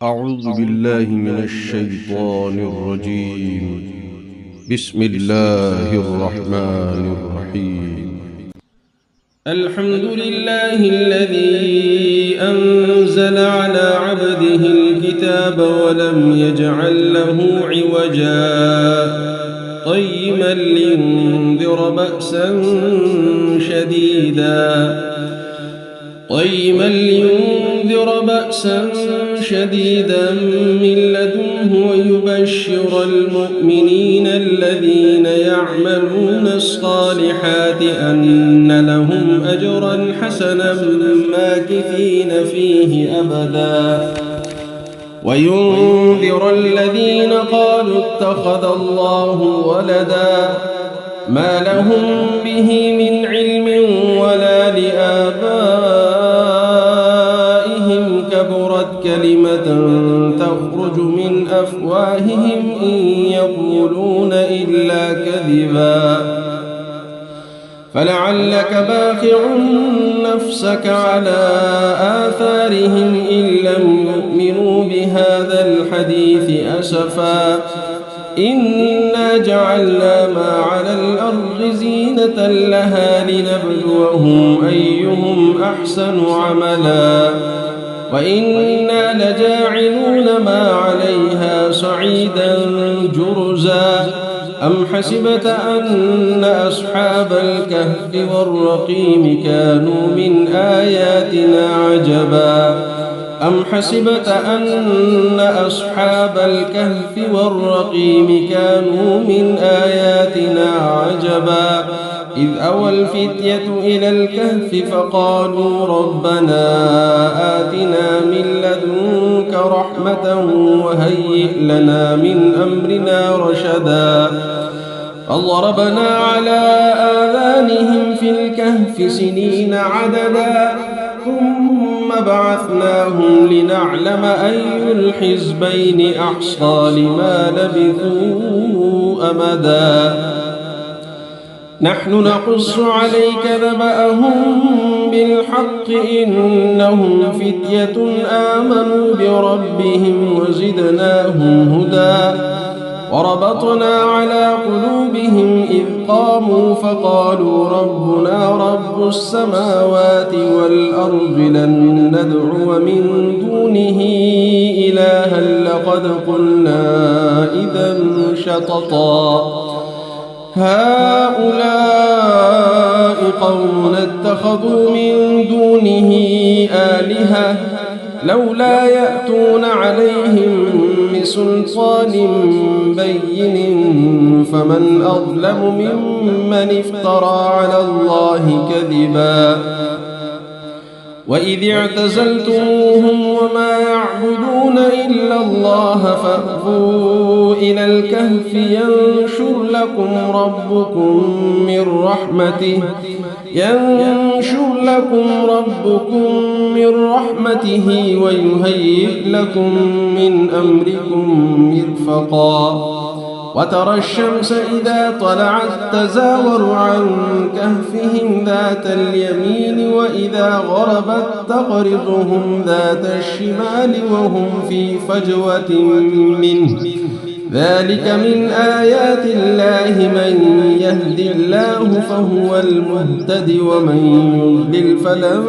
أعوذ بالله من الشيطان الرجيم. بسم الله الرحمن الرحيم. الحمد لله الذي أنزل على عبده الكتاب ولم يجعل له عوجا قيما لينذر بأسا شديدا من لدنه ويبشر المؤمنين الذين يعملون الصالحات أن لهم أجرا حسنا ماكثين فيه أبدا وينذر الذين قالوا اتخذ الله ولدا ما لهم به من علم ولا لآبائهم كبرت كلمة تخرج من أفواههم إن يقولون إلا كذبا فلعلك باخع نفسك على آثارهم إن لم يؤمنوا بهذا الحديث أسفا إنا جعلنا ما على الأرض زينة لها لنبلوهم أيهم أحسن عملا وإنا لجاعلون ما عليها صعيدا جرزا أم حسبت أن أصحاب الكهف والرقيم كانوا من آياتنا عجبا أم حسبت أن أصحاب الكهف والرقيم كانوا من آياتنا عجبا إذ أوى الفتية إلى الكهف فقالوا ربنا آتنا من لدنك رحمة وهيئ لنا من أمرنا رشدا فضربنا على آذانهم في الكهف سنين عددا ثم بعثناهم لنعلم أي الحزبين أحصى لما لبثوا أمدا نحن نقص عليك نبأهم بالحق إنهم فتية آمنوا بربهم وزدناهم هدى وربطنا على قلوبهم إذ قاموا فقالوا ربنا رب السماوات والأرض لن ندعو من دونه إلها لقد قلنا إذا شططا هؤلاء قوم اتخذوا من دونه آلهة لولا يأتون عليهم بسلطان بين فمن أظلم ممن افترى على الله كذبا وإذ اعتزلتموهم وما يعبدون إلا الله فأووا إلى الكهف ينشر لكم ربكم من رحمته ويهيئ لكم من أمركم مرفقا وترى الشمس إذا طلعت تزاور عن كهفهم ذات اليمين وإذا غربت تقرضهم ذات الشمال وهم في فجوة منه ذلك من آيات الله من يهد الله فهو المهتد ومن يضلل فلن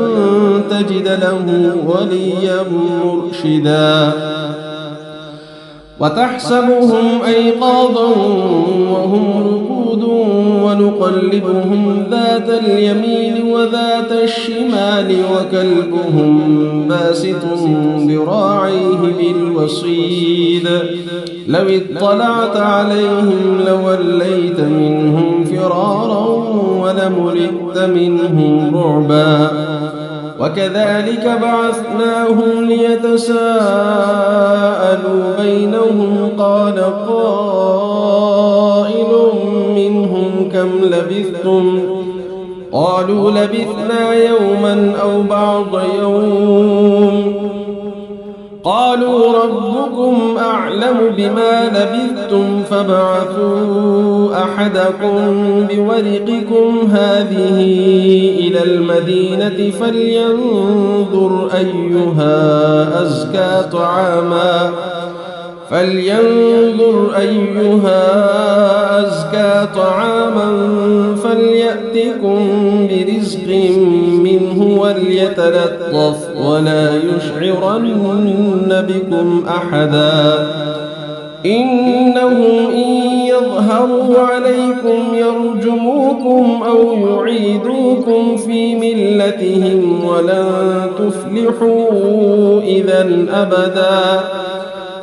تجد له وليا مرشدا وتحسبهم أيقاظا وهم رقود ونقلبهم ذات اليمين وذات الشمال وكلبهم باسط ذراعيه بالوصيد لو اطلعت عليهم لوليت منهم فرارا ولملئت منهم رعبا وكذلك بعثناهم ليتساءلوا بينهم قال قائل منهم كم لبثتم قالوا لبثنا يوما أو بعض يوم قالوا ربكم أعلم بما لبثتم فابعثوا أحدكم بورقكم هذه إلى المدينة فلينظر أيها أزكى طعاما فليأتكم برزق منه وليتلطف ولا يشعرن بكم أحدا إنهم إن يظهروا عليكم يرجموكم أو يعيدوكم في ملتهم ولن تفلحوا إذا أبدا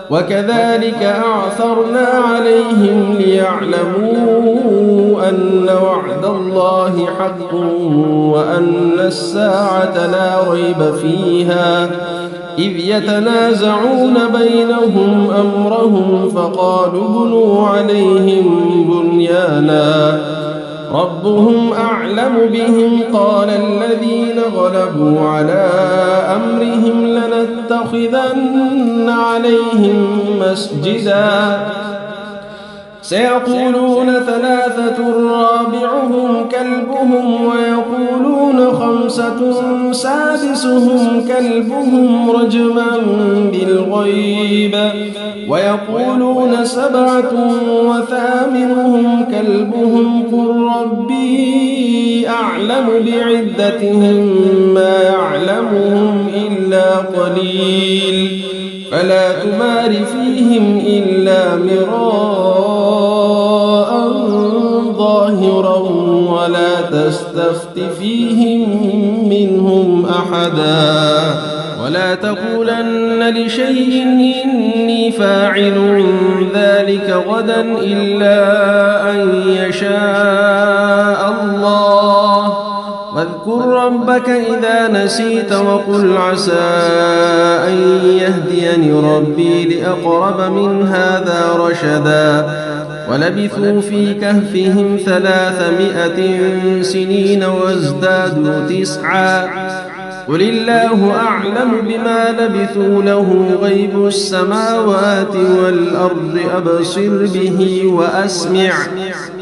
وكذلك أعثرنا عليهم ليعلموا أن وعد الله حق وأن الساعة لا ريب فيها إذ يتنازعون بينهم أمرهم فقالوا ابنوا عليهم بنيانا ربهم أعلم بهم قال الذين غلبوا على أمرهم لنتخذن عليهم مسجدا سيقولون ثلاثة رابعهم كلبهم ويقولون خمسة سادسهم كلبهم رجما بالغيب ويقولون سبعة وثامنهم كلبهم قل ربي أعلم بعدتهم ما يعلمهم إلا قليل فلا تمار فيهم إلا مراء ظاهرا ولا تستفت فيهم منهم أحدا ولا تقولن لشيء إني فاعل ذلك غدا إلا أن يشاء الله واذكر ربك إذا نسيت وقل عسى أن يهديني ربي لأقرب من هذا رشدا ولبثوا في كهفهم 300 سنين وازدادوا 9 قل الله أعلم بما لبثوا له غيب السماوات والأرض أبصر به وأسمع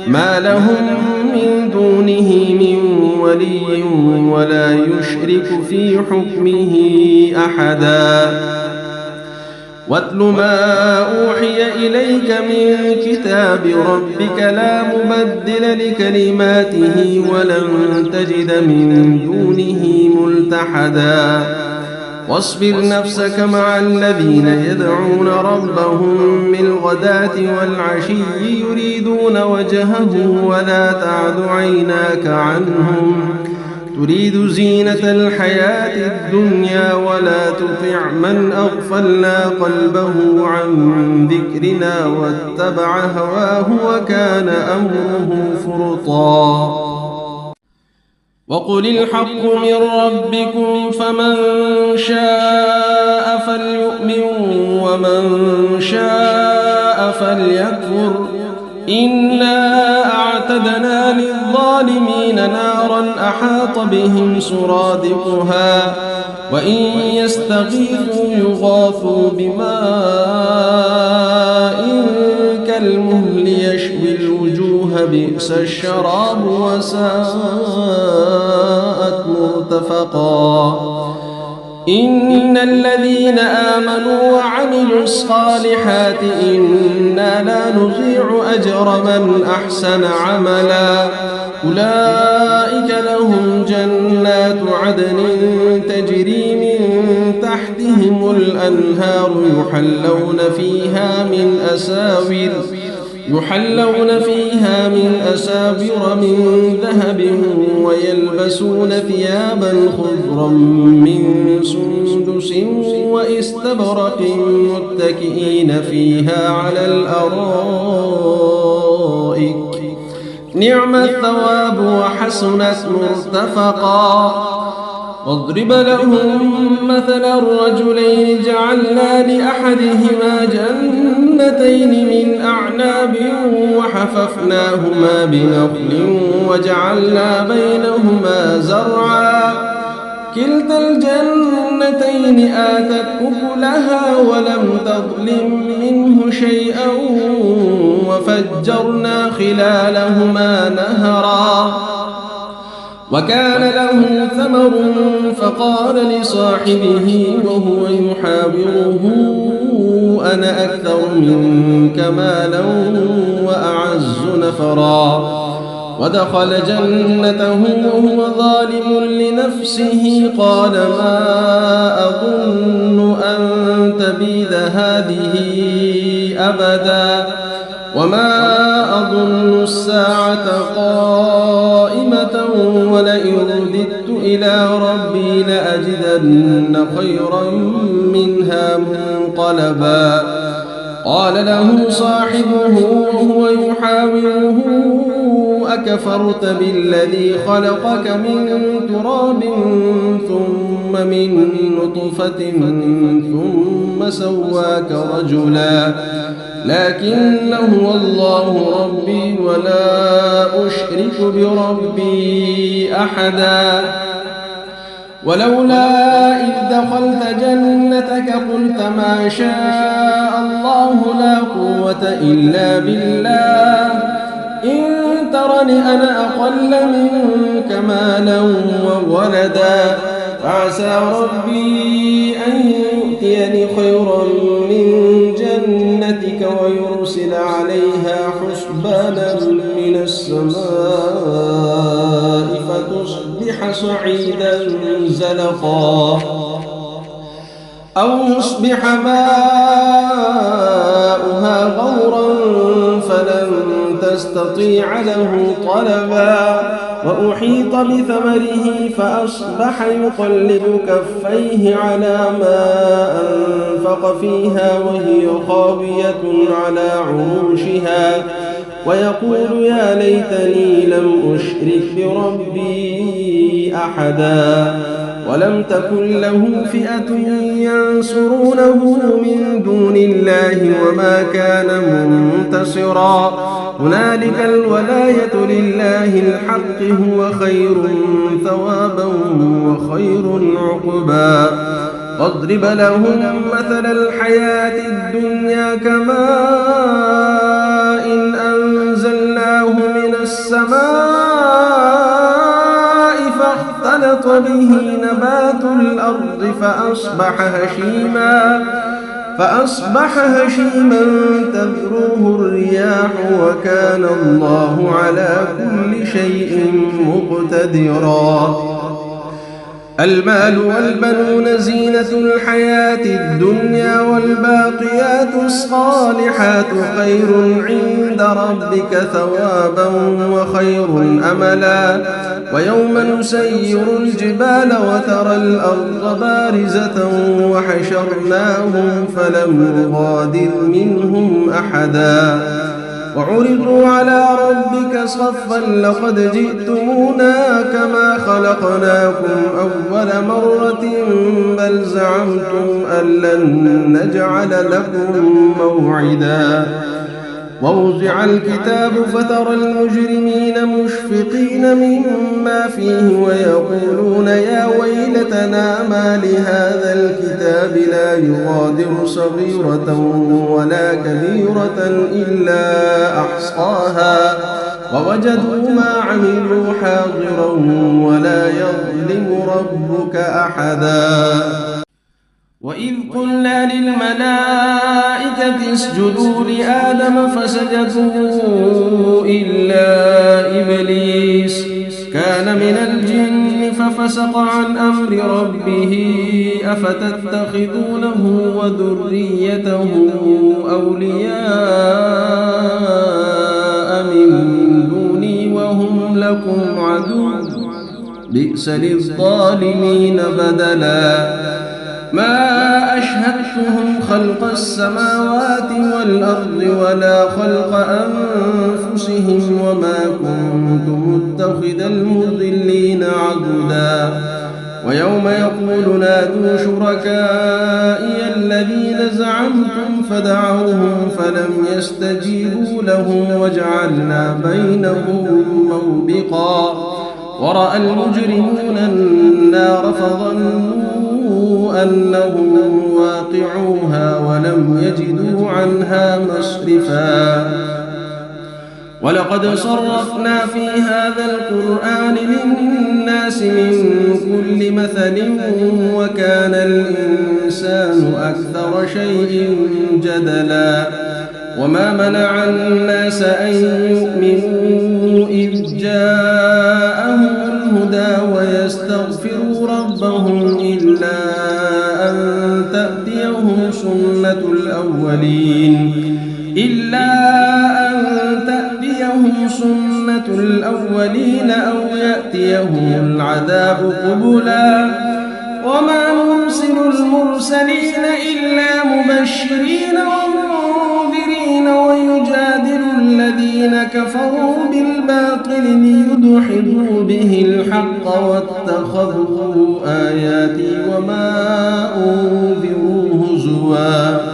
ما لهم من دونه من ولي ولا يشرك في حكمه أحدا واتل ما أوحي إليك من كتاب ربك لا مبدل لكلماته ولن تجد من دونه ملتحدا واصبر نفسك مع الذين يدعون ربهم بالغداة والعشي يريدون وجهه ولا تعد عيناك عنهم تريد زينة الحياة الدنيا ولا تطع من أغفلنا قلبه عن ذكرنا واتبع هواه وكان أمره فرطا وقل الحق من ربكم فمن شاء فليؤمن ومن شاء فليكفر إنا أعتدنا للظالمين نارا أحاط بهم سرادقها وإن يستغيثوا يغاثوا بماء كالمهل يشوي الوجوه بئس الشراب وساءت مرتفقا إن الذين آمنوا وعملوا الصالحات إنا لا نضيع أجر من أحسن عملا أولئك لهم جنات عدن تجري من تحتهم الأنهار يحلون فيها من أساور من ذهب ويلبسون ثيابا خضرا من سندس واستبرق متكئين فيها على الأرائك نعم الثواب وحسنت مرتفقا واضرب لهم مثل الرجلين جعلنا لأحدهما جنتين من أعناب وحففناهما بنخل وجعلنا بينهما زرعا كلتا الجنتين آتت أكلها ولم تظلم منه شيئا وفجرنا خلالهما نهرا وكان له ثمر فقال لصاحبه وهو يحاوره أنا أكثر منك مالا وأعز نفرا ودخل جنته وهو ظالم لنفسه قال ما أظن أن تبيد هذه أبدا وما أظن الساعة قائمة ولئن رددت إلى ربي لأجدن خيرا منها منقلبا قال له صاحبه وهو يحاوره أكفرت بالذي خلقك من تراب ثم من نطفة ثم سواك رجلا لكن هو الله ربي ولا أشرك بربي أحدا ولولا إذ دخلت جنتك قلت ما شاء الله لا قوة إلا بالله إن ترني أنا أقل منك مالا وولدا فعسى ربي أن يؤتيني خيرا من جنتك ويرسل عليها حسبانا من السماء فتصبح صعيدا زلقا أو يصبح ماؤها غورا فلن تستطيع له طلبا وأحيط بثمره فأصبح يقلب كفيه على ما أنفق فيها وهي خاوية على عروشها ويقول يا ليتني لم أشرك بربي أحدا ولم تكن له فئة ينصرونه من دون الله وما كان منتصرا هنالك الولاية لله الحق هو خير ثوابا وخير عقبا واضرب لهم مثل الحياة الدنيا كماء إن أنزلناه من السماء فاختلط به نبات الأرض فأصبح هشيما تذروه الرياح وكان الله على كل شيء مقتدرا المال والبنون زينة الحياة الدنيا والباقيات الصالحات خير عند ربك ثوابا وخير أملا ويوم نسير الجبال وترى الأرض بارزة وحشرناهم فلم نغادر منهم أحدا وعرضوا على ربك صفا لقد جئتمونا كما خلقناكم أول مرة بل زعمتم أن لن نجعل لكم موعدا ووضع الكتاب فترى المجرمين مشفقين مما فيه ويقولون يا ويلتنا ما لهذا الكتاب لا يغادر صغيرة ولا كبيرة إلا أحصاها ووجدوا ما عملوا حاضرا ولا يظلم ربك أحدا وإذ قلنا للملائكة اسجدوا لآدم فسجدوا إلا إبليس كان من الجن ففسق عن أمر ربه أفتتخذونه وذريته أولياء من دوني وهم لكم عدو بئس للظالمين بدلا ما أشهدتهم خلق السماوات والأرض ولا خلق أنفسهم وما كنت متخذ المضلين عضدا ويوم يقول نادوا شركائي الذين زعمتم فدعوهم فلم يستجيبوا لهم وجعلنا بينهم موبقا ورأى المجرمون النار فظنوا أنهم واقعوها ولم يجدوا عنها مصرفا ولقد صرفنا في هذا القرآن للناس من كل مثل وكان الإنسان أكثر شيء جدلا وما منع الناس أن يؤمنوا إذ جاءهم الهدى ويستغفروا ربهم إلا أن تأتيهم سنة الأولين أو يأتيهم العذاب قبلا وما نرسل المرسلين إلا مبشرين ومنذرين ويجادل الذين كفروا بالباطل ليدحضوا به الحق واتخذوا آياتي وما أنذروا هزوا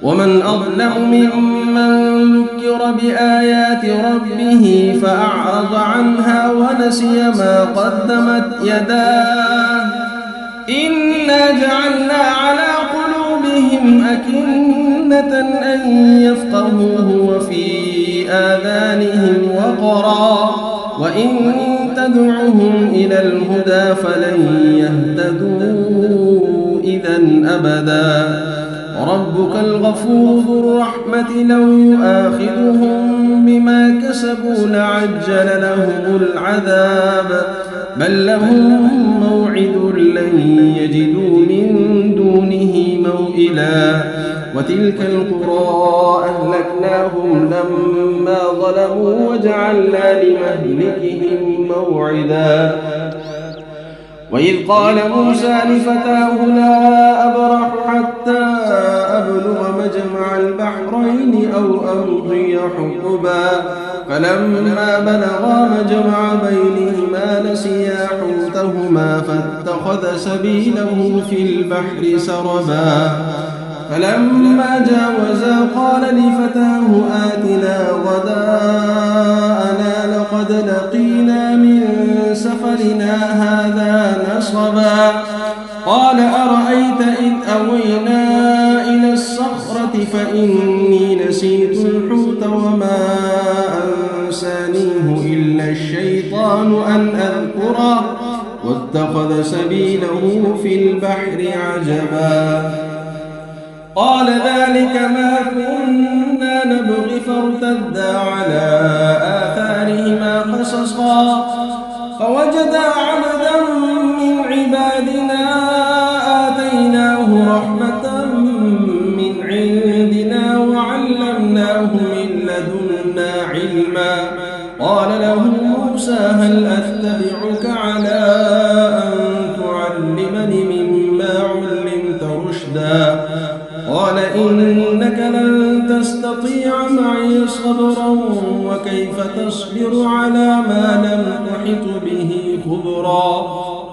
ومن أظلم ممن ذكر بآيات ربه فأعرض عنها ونسي ما قدمت يداه إنا جعلنا على قلوبهم أكنة أن يفقهوه وفي آذانهم وقرا وإن تدعهم إلى الهدى فلن يهتدوا إذا أبدا ربك الغفور ذو الرحمة لو يؤاخذهم بما كسبوا لعجل لهم العذاب بل لهم موعد لن يجدوا من دونه موئلا وتلك القرى أهلكناهم لما ظلموا وجعلنا لمهلكهم موعدا وإذ قال موسى لفتاه لا أبرح حتى أبلغ مجمع البحرين أو أمضي حقبا فلما بلغا مجمع بينهما نسيا حوتهما فاتخذ سبيله في البحر سربا فلما جاوزا قال لفتاه آتنا غداءنا لقد لقينا من سفرنا هذا نصبا قال أرأيت إذ أوينا إلى الصخرة فإني نسيت الحوت وما أنسانيه إلا الشيطان أن أذكره واتخذ سبيله في البحر عجبا قال ذلك ما كنا نبغي فارتدا على آثارهما قصصا فوجدا عبدا من عبادنا آتيناه رحمة من عندنا وعلمناه من لدنا علما قال له موسى هل أتبعك على أن تعلمني مما علمت رشدا قال إنك لن تستطيع معي صبرا وكيف تصبر على ما لم تحط به خبرا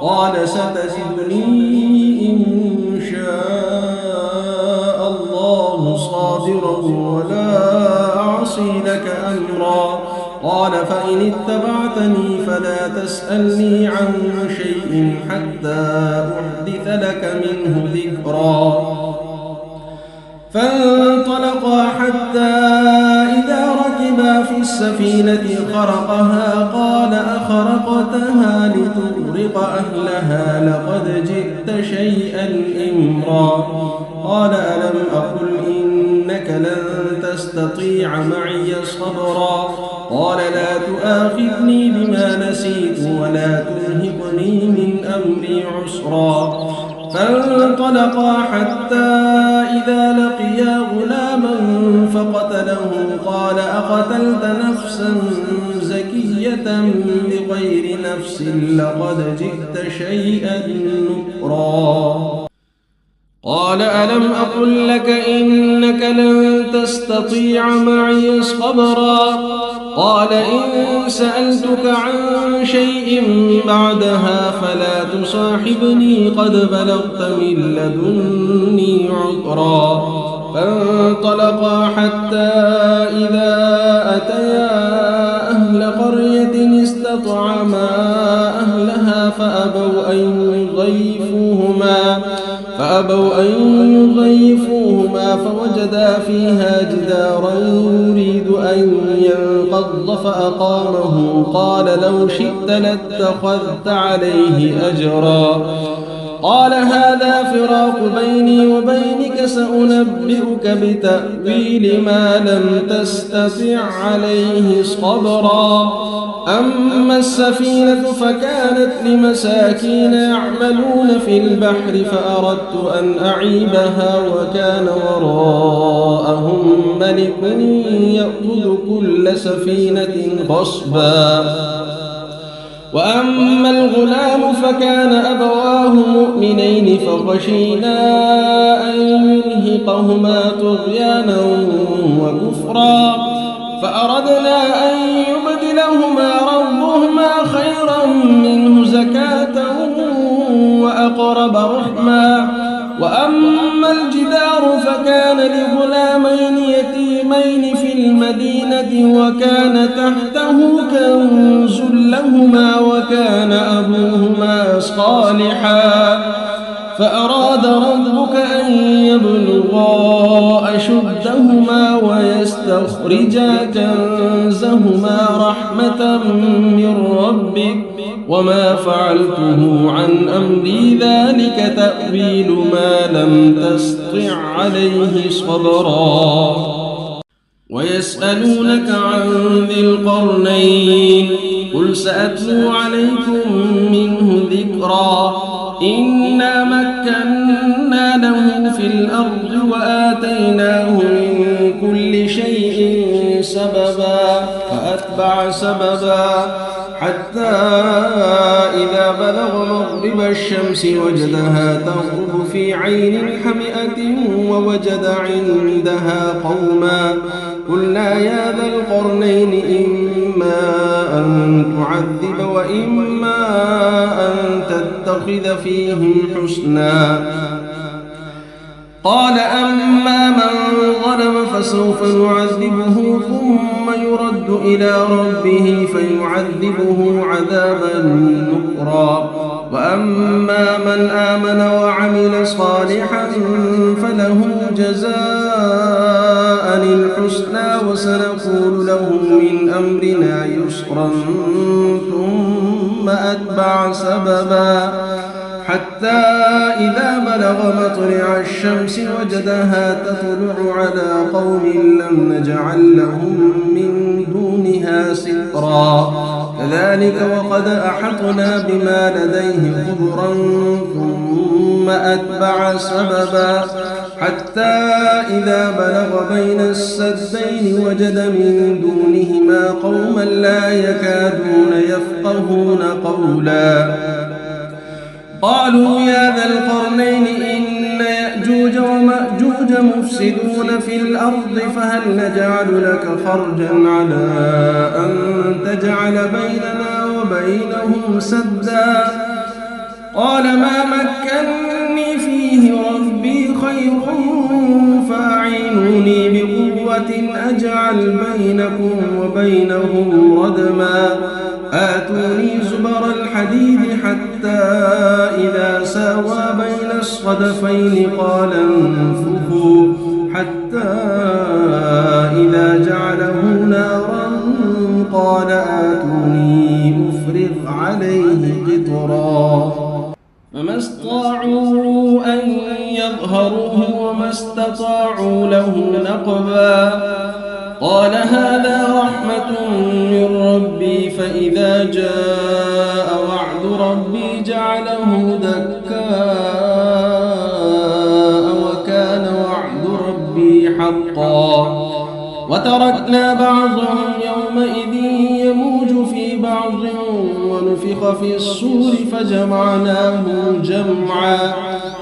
قال ستجدني إن شاء الله صابرا ولا أعصي لك أمرا قال فإن اتبعتني فلا تسألني عن شيء حتى أحدث لك منه ذكرا فانطلقا حتى إذا ركبا في السفينة خرقها قال أخرقتها لتغرق أهلها لقد جئت شيئا إمرا قال ألم أقل إنك لن تستطيع معي صبرا قال لا تؤاخذني بما نسيت ولا ترهقني من أمري عسرا فانطلقا حتى إذا لقيا غلاما فقتله قال أقتلت نفسا زكية بغير نفس لقد جئت شيئا نكرا قال ألم أقل لك إنك لن تستطيع معي صبرا قال إن سألتك عن شيء بعدها فلا تصاحبني قد بلغت من لدني عذرا فانطلقا حتى إذا أتيا أهل قرية استطعما فأبوا أن يضيفوهما فوجدا فيها جدارا يريد أن ينقض فأقامه قال لو شئت لاتخذت عليه أجرا قال هذا فراق بيني وبينك سأنبئك بتأويل ما لم تستطع عليه صبرا أما السفينة فكانت لمساكين يعملون في البحر فأردت أن أعيبها وكان وراءهم ملك يأخذ كل سفينة غصبا وأما الغلام فكان أبواه مؤمنين فخشينا أن يرهقهما طغيانا وكفرا فأردنا أن يبدلهما ربهما خيرا منه زكاة وأقرب رحما وأما الجدار فكان لغلامين يتيمين في المدينة وكان تحته كنز لهما وكان أبوهما صالحا فأراد ربك أن يبلغا أشدهما ويستخرجا كنزهما رحمة من ربك وما فعلته عن أمري ذلك تأويل ما لم تسطع عليه صبرا ويسألونك عن ذي القرنين قل سأتلو عليكم منه ذكرا إنا مكنا له في الأرض وآتيناه من كل شيء سببا فأتبع سببا حتى إذا بلغ مغرب الشمس وجدها تغرب في عين حمئة ووجد عندها قوما قلنا يا ذا القرنين إما أن تعذب وإما أن تتخذ فيهم حسنا قال أما من ظلم فسوف نعذبه ثم يرد إلى ربه فيعذبه عذابا نكرا وأما من آمن وعمل صالحا فله جزاء الحسنى وسنقول له من أمرنا يسرا ثم أتبع سببا حتى إذا بلغ مطلع الشمس وجدها تطلع على قوم لم نجعل لهم من دونها سترا كذلك وقد أحطنا بما لديه خبرا ثم أتبع سببا حتى إذا بلغ بين السدين وجد من دونهما قوما لا يكادون يفقهون قولا قالوا يا ذا القرنين إن يأجوج ومأجوج مفسدون في الأرض فهل نجعل لك خرجا على أن تجعل بيننا وبينهم سدا قال ما مكنني فيه ربي خير فأعينوني بقوة أجعل بينكم وبينهم ردما آتوني زبر الحديد حتى إذا ساوى بين الصدفين قال انفخوا حتى إذا جعله نارا قال آتوني أفرغ عليه قطرا فما استطاعوا أن يظهروه وما استطاعوا له نقبا قال هذا رحمة من ربي فإذا جاء وعد ربي جعله دكاء وكان وعد ربي حقا وتركنا بعضهم يومئذ يموج في بعض ونفخ في الصور فجمعناهم جمعا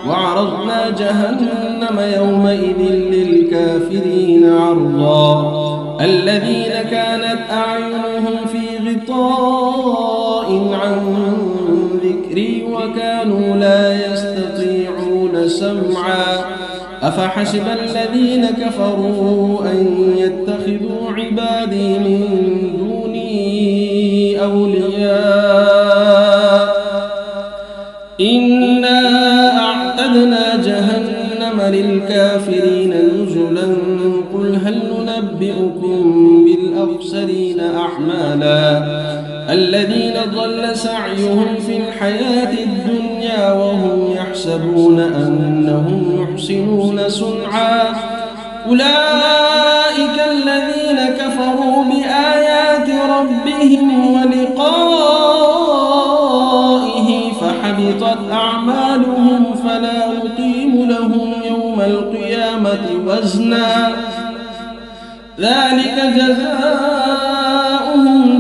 وعرضنا جهنم يومئذ للكافرين عرضا الذين كانت أعينهم في غطاء عن ذكري وكانوا لا يستطيعون سمعا أفحسب الذين كفروا أن يتخذوا عبادي من دوني أولياء للكافرين نزلا قل هل ننبئكم بالأخسرين أعمالا الذين ضل سعيهم في الحياة الدنيا وهم يحسبون أنهم يحسنون صنعا أولئك الذين كفروا بآيات ربهم ولقائه فحبطت أعمالهم فلا نقيم لهم يوم القيامة وزنا ذلك جزاؤهم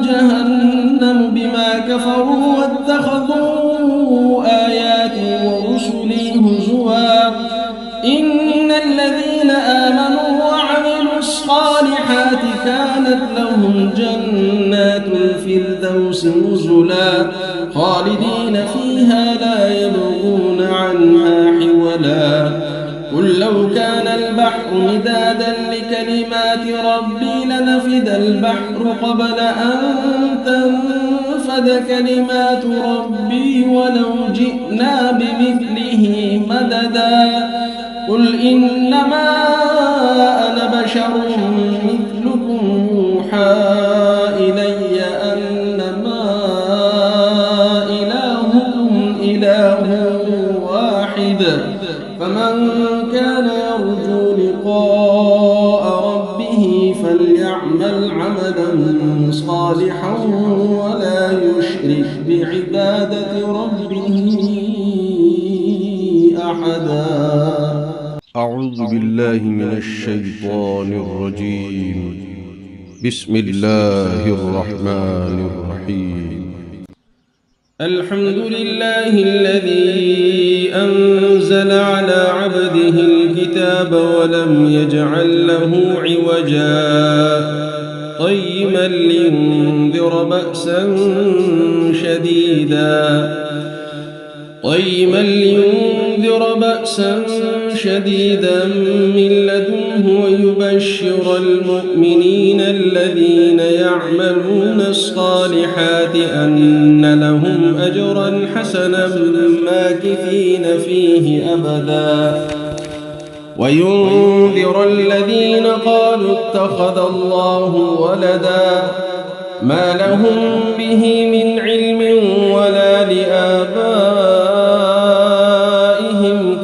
جهنم بما كفروا واتخذوا آياتي ورسلي هزوا إن الذين آمنوا وعملوا الصالحات كانت لهم جنات الفردوس نزلا خالدين فيها لا يبغون عنها حولا قل لو كان البحر مدادا لكلمات ربي لنفد البحر قبل أن تنفد كلمات ربي ولو جئنا بمثله مددا قل إنما أنا بشر مثلكم يوحى إلي أنما إلهكم إله واحد فمن كان يرجو لقاء ربه فليعمل عملا صالحا ولا يشرك بعبادة ربه أحدا. أعوذ بالله من الشيطان الرجيم. بسم الله الرحمن الرحيم. الحمد لله الذي أنزل على عبده الكتاب ولم يجعل له عوجا قيما لينذر بأسا شديدا من لدنه ويبشر المؤمنين الذين يعملون الصالحات أن لهم أجرا حسنا ماكثين فيه أبدا وينذر الذين قالوا اتخذ الله ولدا ما لهم به من علم ولا لآبائهم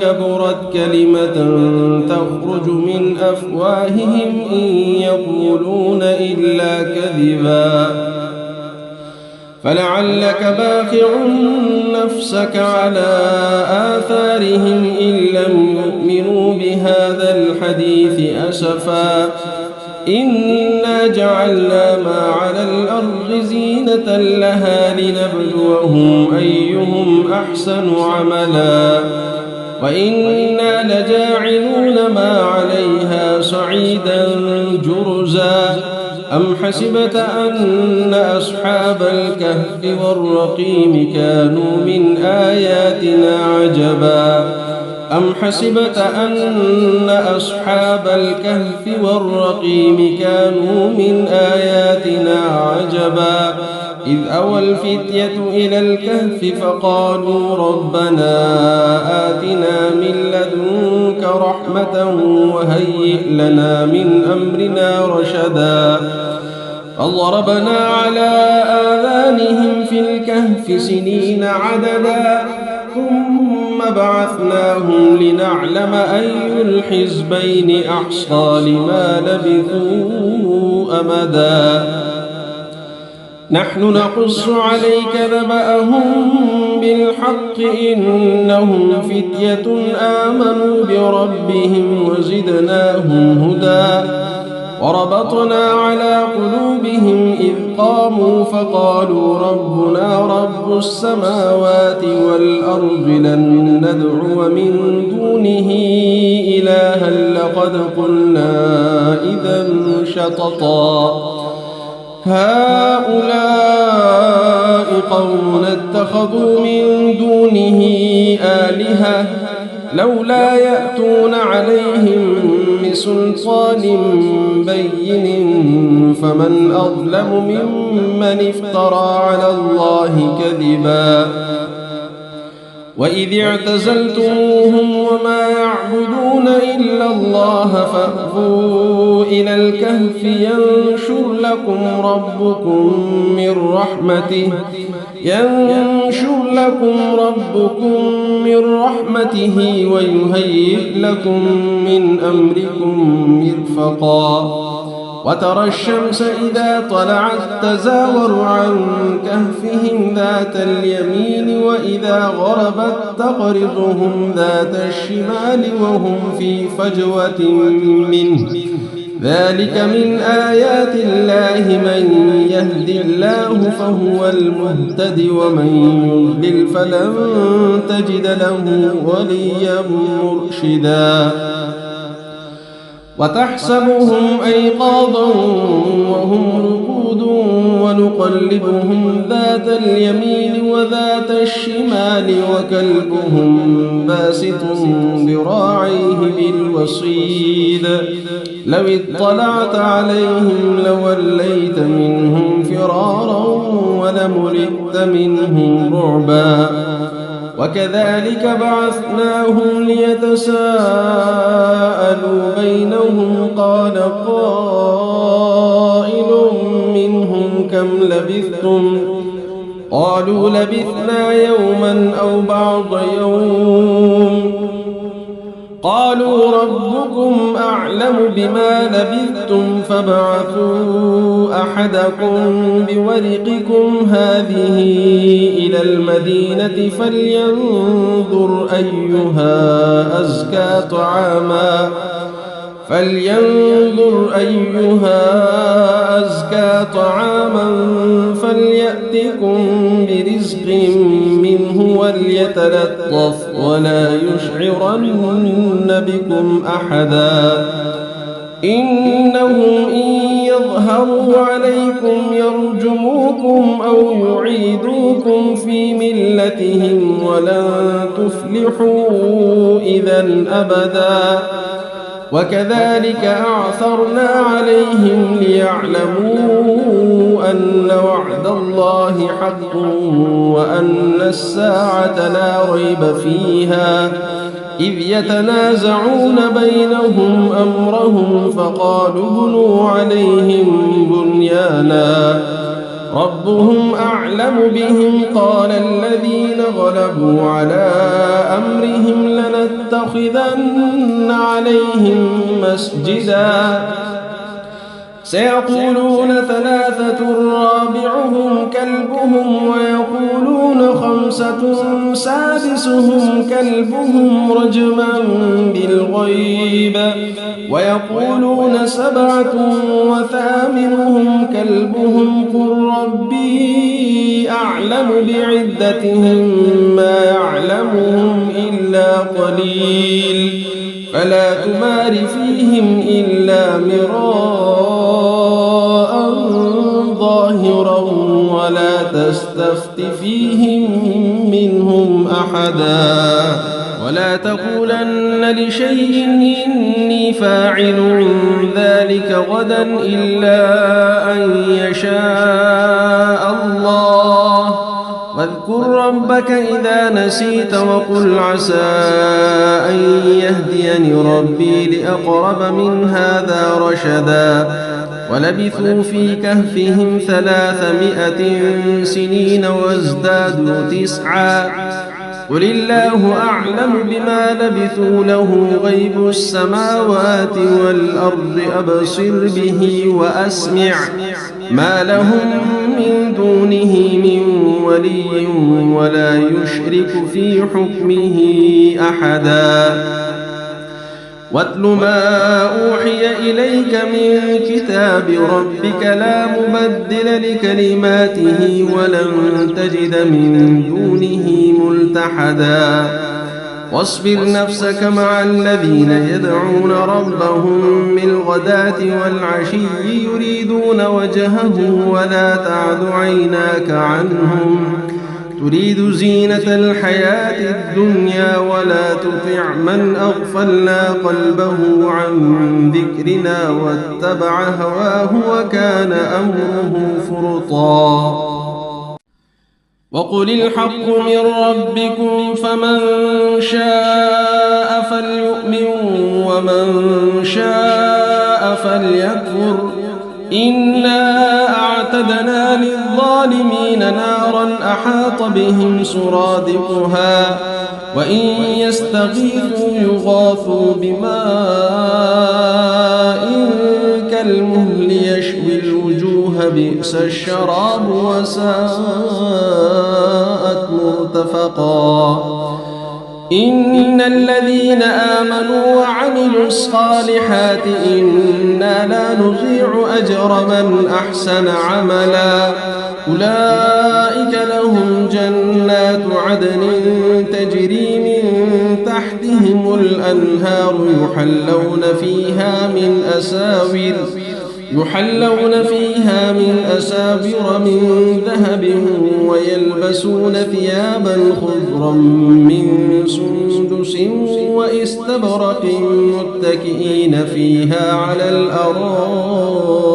كبرت كلمة تخرج من أفواههم إن يقولون إلا كذبا فلعلك باخع نفسك على آثارهم إن لم يؤمنوا بهذا الحديث أسفا إنا جعلنا ما على الأرض زينة لها لنبلوهم أيهم أحسن عملا وإنا لجاعلون ما عليها صعيدا جرزا أم حسبت أن أصحاب الكهف والرقيم كانوا من آياتنا عجبا أم حسبت أن أصحاب الكهف والرقيم كانوا من آياتنا عجبا إذ أوى الفتية إلى الكهف فقالوا ربنا آتنا من لدنك رحمة وهيئ لنا من أمرنا رشدا فضربنا على آذانهم في الكهف سنين عددا ثم بعثناهم لنعلم أي الحزبين أحصى لما لبثوا أمدا نحن نقص عليك نبأهم بالحق إنهم فتية آمنوا بربهم وزدناهم هدى وربطنا على قلوبهم إذ قاموا فقالوا ربنا رب السماوات والأرض لن ندعو من دونه إلها لقد قلنا إذا شططا هؤلاء قوم اتخذوا من دونه آلهة لولا يأتون عليهم بسلطان بين فمن أظلم ممن افترى على الله كذبا وإذ اعتزلتموهم وما يعبدون إلا الله فأووا إلى الكهف ينشر لكم ربكم من رحمته ويهيئ لكم من أمركم مرفقا وترى الشمس إذا طلعت تزاور عن كهفهم ذات اليمين وإذا غربت تقرضهم ذات الشمال وهم في فجوة منه ذلك من آيات الله من يهد الله فهو المهتد ومن يضلل فلن تجد له وليا مرشدا وتحسبهم أيقاظا وهم رقود ونقلبهم ذات اليمين وذات الشمال وكلبهم باسط ذراعيه بالوصيد لو اطلعت عليهم لوليت منهم فرارا ولملئت منهم رعبا وكذلك بعثناهم ليتساءلوا بينهم قال قائل منهم كم لبثتم قالوا لبثنا يوما أو بعض يوم قالوا ربكم أعلم بما لبثتم فابعثوا أحدكم بورقكم هذه إلى المدينة فلينظر أيها أزكى طعاما فليأتكم برزق منه وليتلطف ولا يشعرن بكم أحدا إنهم إن يظهروا عليكم يرجموكم أو يعيدوكم في ملتهم ولن تفلحوا إذا أبدا وكذلك أعثرنا عليهم ليعلموا أن وعد الله حق وأن الساعة لا ريب فيها إذ يتنازعون بينهم أمرهم فقالوا ابنوا عليهم بنيانا ربهم أعلم بهم قال الذين غلبوا على أمرهم لنتخذن عليهم مسجدا سيقولون ثلاثة رابعهم كلبهم ويقولون خمسة سادسهم كلبهم رجما بالغيب ويقولون سبعة وثامنهم كلبهم قل ربي أعلم بعدتهم ما يعلمهم إلا قليل فلا تمار فيهم إلا مراء ظاهرا ولا تستفت فيهم منهم أحدا ولا تقولن لشيء إني فاعل ذلك غدا إلا أن يشاء الله واذكر ربك إذا نسيت وقل عسى أن يهديني ربي لأقرب من هذا رشدا ولبثوا في كهفهم 300 سنين وازدادوا 9 قل الله أعلم بما لبثوا له غيب السماوات والأرض أبصر به وأسمع ما لهم من دونه من ولي ولا يشرك في حكمه أحدا واتل ما أوحي إليك من كتاب ربك لا مبدل لكلماته ولن تجد من دونه ملتحدا واصبر نفسك مع الذين يدعون ربهم بالغداة والعشي يريدون وجهه ولا تعد عيناك عنهم تريد زينة الحياة الدنيا ولا تطع من أغفلنا قلبه عن ذكرنا واتبع هواه وكان أمره فرطا وقل الحق من ربكم فمن شاء فليؤمن ومن شاء فليكفر إنا أعتدنا للظالمين نارا أحاط بهم سرادقها وإن يستغيثوا يغاثوا بماء كالمهل يشوي الوجوه بئس الشراب وساءت مرتفقا إن الذين آمنوا وعملوا الصالحات إنا لا نضيع أجر من أحسن عملا أولئك لهم جنات عدن تجري من تحتهم الأنهار يحلون فيها من أساور من ذهب ويلبسون ثيابا خضرا من سندس واستبرق متكئين فيها على الأرائك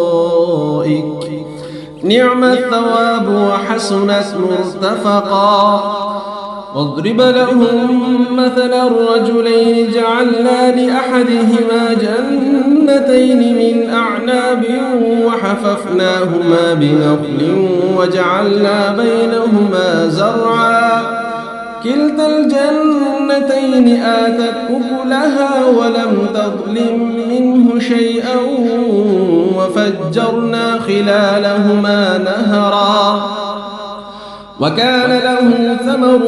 نعم الثواب وحسنت مرتفقا واضرب لهم مثل الرجلين جعلنا لأحدهما جنتين من أعناب وحففناهما بنخل وجعلنا بينهما زرعا كلتا الجنتين آتت أكلها ولم تظلم منه شيئا وفجرنا خلالهما نهرا وكان له ثمر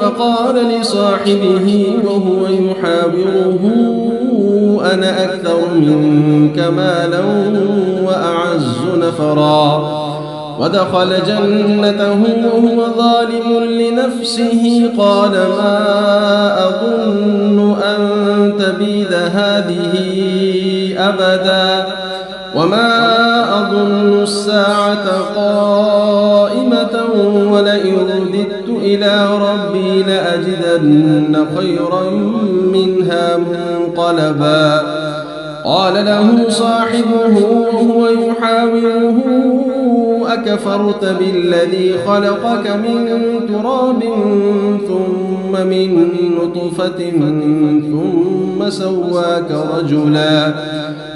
فقال لصاحبه وهو يحاوره أنا أكثر منك مالا وأعز نفرا ودخل جنته وهو ظالم لنفسه قال ما أظن أن تبيد هذه أبدا وما أظن الساعة قائمة ولئن رددت إلى ربي لأجدن خيرا منها منقلبا قال له صاحبه وهو يحاوره أكفرت بالذي خلقك من تراب ثم من نطفة ثم سواك رجلا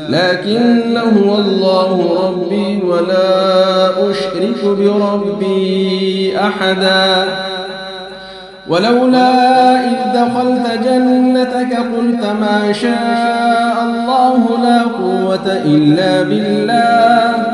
لكن هو الله ربي ولا أشرك بربي أحدا ولولا إذ دخلت جنتك قلت ما شاء الله لا قوة إلا بالله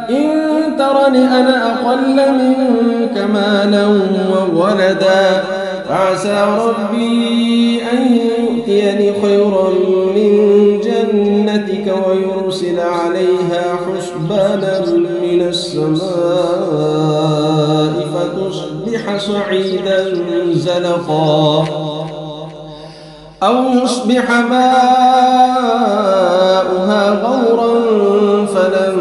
إن ترني أنا أقل منك مالا وولدا فعسى ربي أن يؤتيني خيرا من جنتك ويرسل عليها حسبانا من السماء فتصبح صعيدا زلقا أو يصبح ماؤها غورا فلن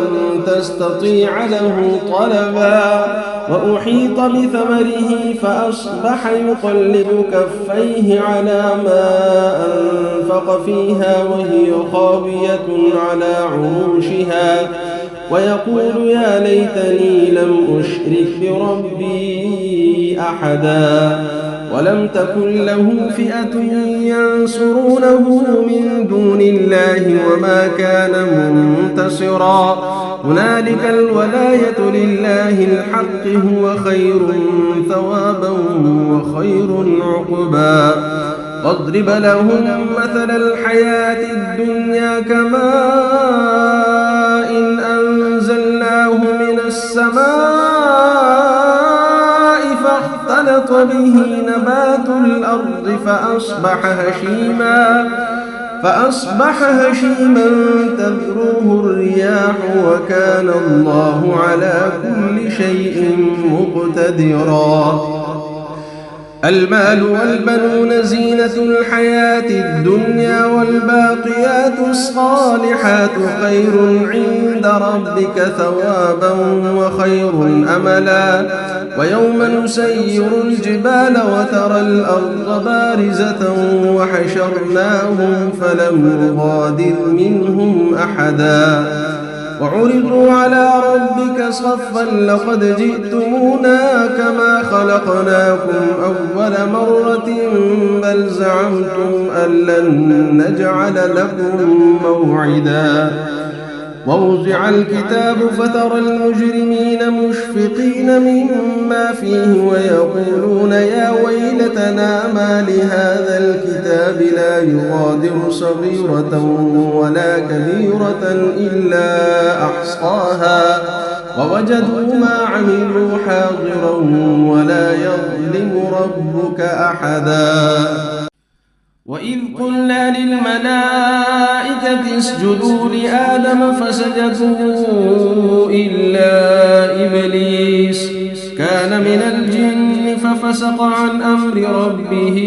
تستطيع له طلبا وأحيط بثمره فأصبح يقلب كفيه على ما أنفق فيها وهي خاوية على عروشها ويقول يا ليتني لم أشرك بربي أحدا ولم تكن له فئة ينصرونه من دون الله وما كان منتصرا هنالك الولاية لله الحق هو خير ثوابا وخير عقبا واضرب لهم مثل الحياة الدنيا كماء أنزلناه من السماء فاختلط به نبات الأرض فأصبح هشيما تذروه الرياح وكان الله على كل شيء مقتدرا المال والبنون زينة الحياة الدنيا والباقيات الصالحات خير عند ربك ثوابا وخير أملا ويوم نسير الجبال وترى الأرض بارزة وحشرناهم فلم نغادر منهم أحدا وعرضوا على ربك صفا لقد جئتمونا كما خلقناكم أول مرة بل زعمتم أن لن نجعل لكم موعدا ووضع الكتاب فترى المجرمين مشفقين مما فيه ويقولون يا ويلتنا ما لهذا الكتاب لا يغادر صغيرة ولا كبيرة إلا أحصاها ووجدوا ما عملوا حاضرا ولا يظلم ربك أحدا وإذ قلنا للملائكة اسجدوا لآدم فسجدوا إلا إبليس كان من الجن ففسق عن أمر ربه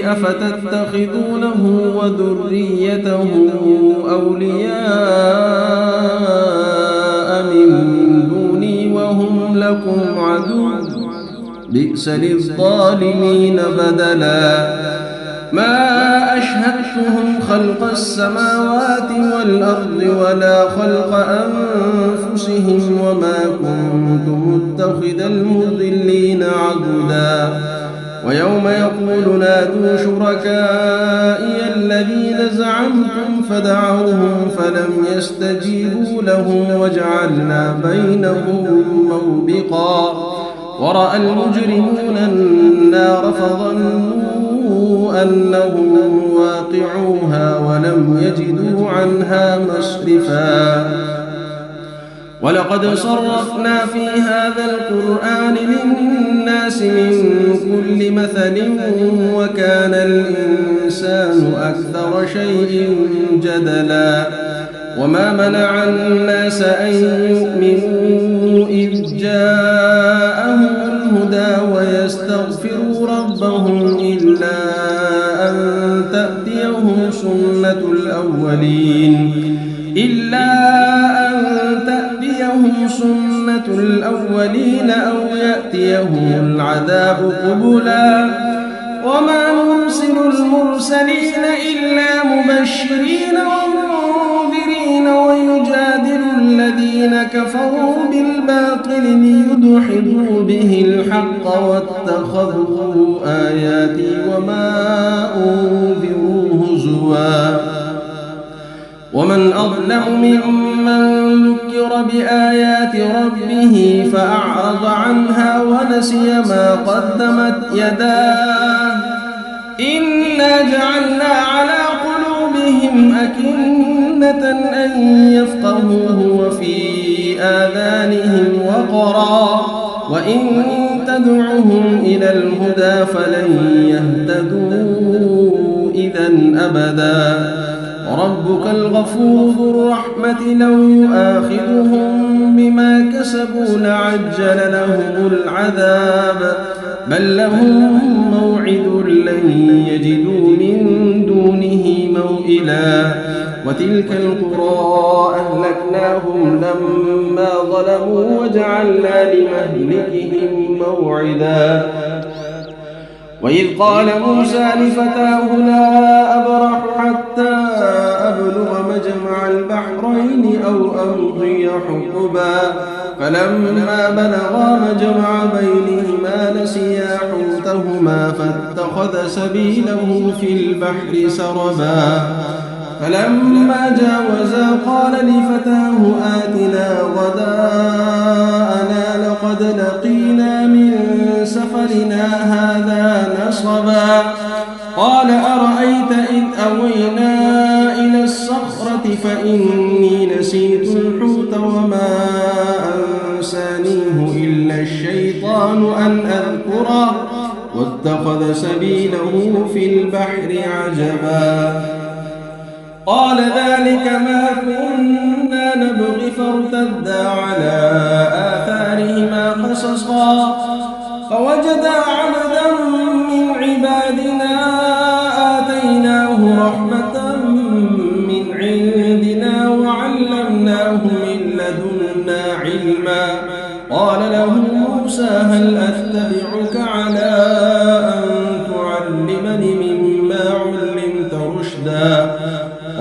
أفتتخذونه وذريته أولياء من دوني وهم لكم عدو بئس للظالمين بدلا ما أشهدتهم خلق السماوات والأرض ولا خلق أنفسهم وما كنت متخذ المضلين عضدا ويوم يقول نادوا شركائي الذين زعمتم فدعوهم فلم يستجيبوا لهم وجعلنا بينهم موبقا ورأى المجرمون النار فظنوا أنهم واقعوها ولم يجدوا عنها مصرفا ولقد صرفنا في هذا القرآن للناس من كل مثل وكان الإنسان أكثر شيء جدلا وما منع الناس أن يؤمنوا إذ جاءهم الهدى ويستغفروا ربهم إلا أن تأتيهم سنة الأولين أو يأتيهم العذاب قبلا وما نرسل المرسلين إلا مبشرين ومنذرين ويجادل الذين كفروا بالباطل ليدحضوا به الحق واتخذوا آياتي وما أنذروا هزوا ومن أظلم ممن ذكر بآيات ربه فأعرض عنها ونسي ما قدمت يداه إنا جعلنا على قلوبهم أكنة أن يفقهوه وفي آذانهم وقرا وإن تدعهم إلى الهدى فلن يهتدوا إذا أبدا وربك الغفور ذو الرحمة لو يؤاخذهم بما كسبوا لعجل لهم العذاب بل لهم موعد لن يجدوا من دونه موئلا وتلك القرى أهلكناهم لما ظلموا وجعلنا لمهلكهم موعدا وإذ قال موسى لفتاه لا أبرح حتى أبلغ مجمع البحرين أو أمضي حقبا فلما بلغا مجمع بينهما نسيا حوتهما فاتخذ سبيله في البحر سربا فلما جاوزا قال لفتاه آتنا غداءنا لقد لقينا من سفرنا هذا نصبا قال أرأيت إذ أوينا إلى الصخرة فإني نسيت الحوت وما أنسانيه إلا الشيطان أن أذكره واتخذ سبيله في البحر عجبا قال ذلك ما كنا نبغي فارتدا على آثارهما قصصا فوجدا عبدا من عبادنا آتيناه رحمة من عندنا وعلمناه من لدنا علما قال له موسى هل أتبعك على أن تعلمني مما علمت رشدا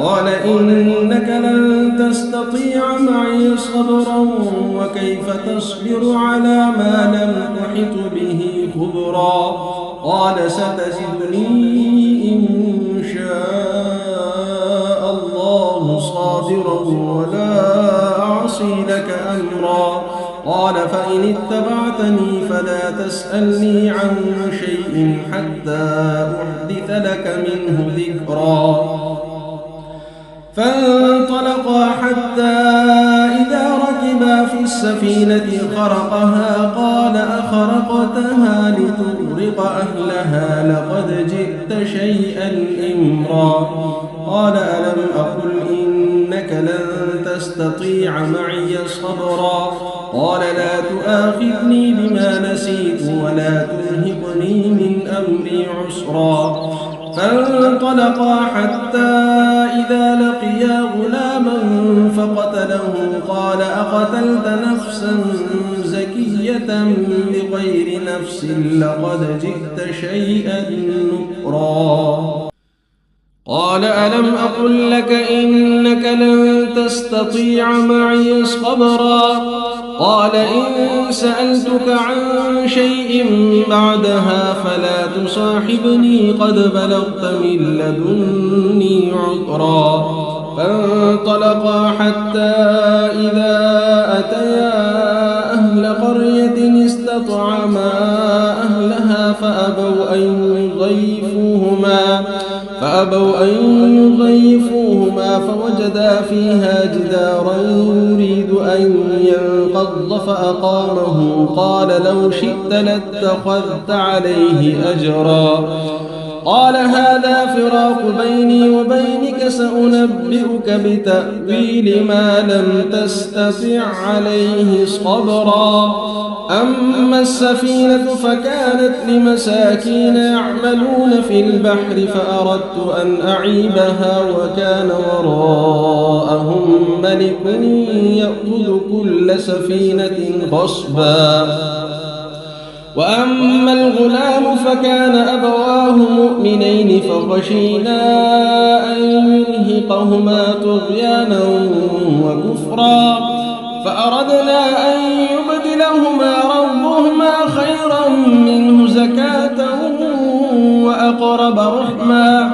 قال إنك لن تستطيع معي صبرا وكيف تصبر على ما لم تحط به خبرا قال ستجدني إن شاء الله صابرا ولا أعصي لك أمرا قال فإن اتبعتني فلا تسألني عن شيء حتى أحدث لك منه ذكرا فانطلقا حتى إذا ركبا في السفينة خرقها قال أخرقتها لتغرق أهلها لقد جئت شيئا إمرا قال ألم أقل إنك لن تستطيع معي صبرا قال لا تؤاخذني بما نسيت ولا ترهقني من أمري عسرا فانطلقا حتى إذا لقيا غلاما فقتله قال أقتلت نفسا زكية بغير نفس لقد جئت شيئا نكرا قال ألم أقل لك إنك لن تستطيع معي صبرا قال إن سألتك عن شيء بعدها فلا تصاحبني قد بلغت من لدني عذرا فانطلقا حتى إذا أتيا أهل قرية استطعما أهلها فأبوا أن يضيفوهما فوجدا فيها جدارا يريد أن ينقض فأقامه قال لو شئت لاتخذت عليه أجرا قال هذا فراق بيني وبينك سأنبئك بتأويل ما لم تستطع عليه صبرا أما السفينة فكانت لمساكين يعملون في البحر فأردت أن أعيبها وكان وراءهم ملك يأخذ كل سفينة غصبا وأما الغلام فكان أبواه مؤمنين فخشينا أن يرهقهما طغيانا وكفرا فأردنا أن يبدلهما ربهما خيرا منه زكاة وأقرب رحما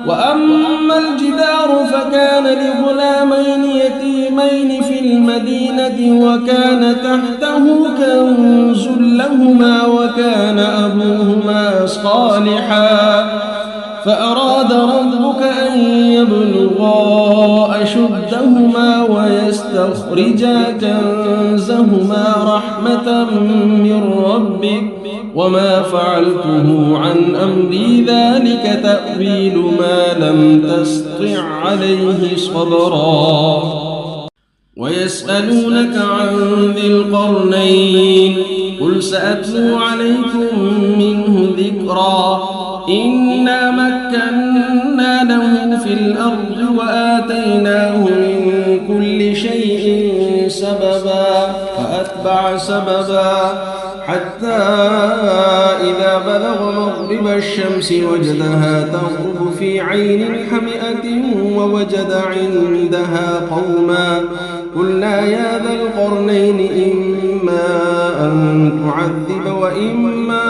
وأما الجدار فكان لغلامين يتيمين في المدينة وكان تحته كنز لهما وكان أبوهما صالحا فأراد ربك أن يبلغا أشدهما ويستخرجا كنزهما رحمة من ربك وما فعلته عن أمري ذلك تأويل ما لم تستطع عليه صبرا ويسألونك عن ذي القرنين قل سأتلو عليكم منه ذكرا إنا مكنا له في الأرض وآتيناه من كل شيء سببا فأتبع سببا حتى إذا بلغ مغرب الشمس وجدها تغرب في عين حمئة ووجد عندها قوما قلنا يا ذا القرنين إما أن تعذب وإما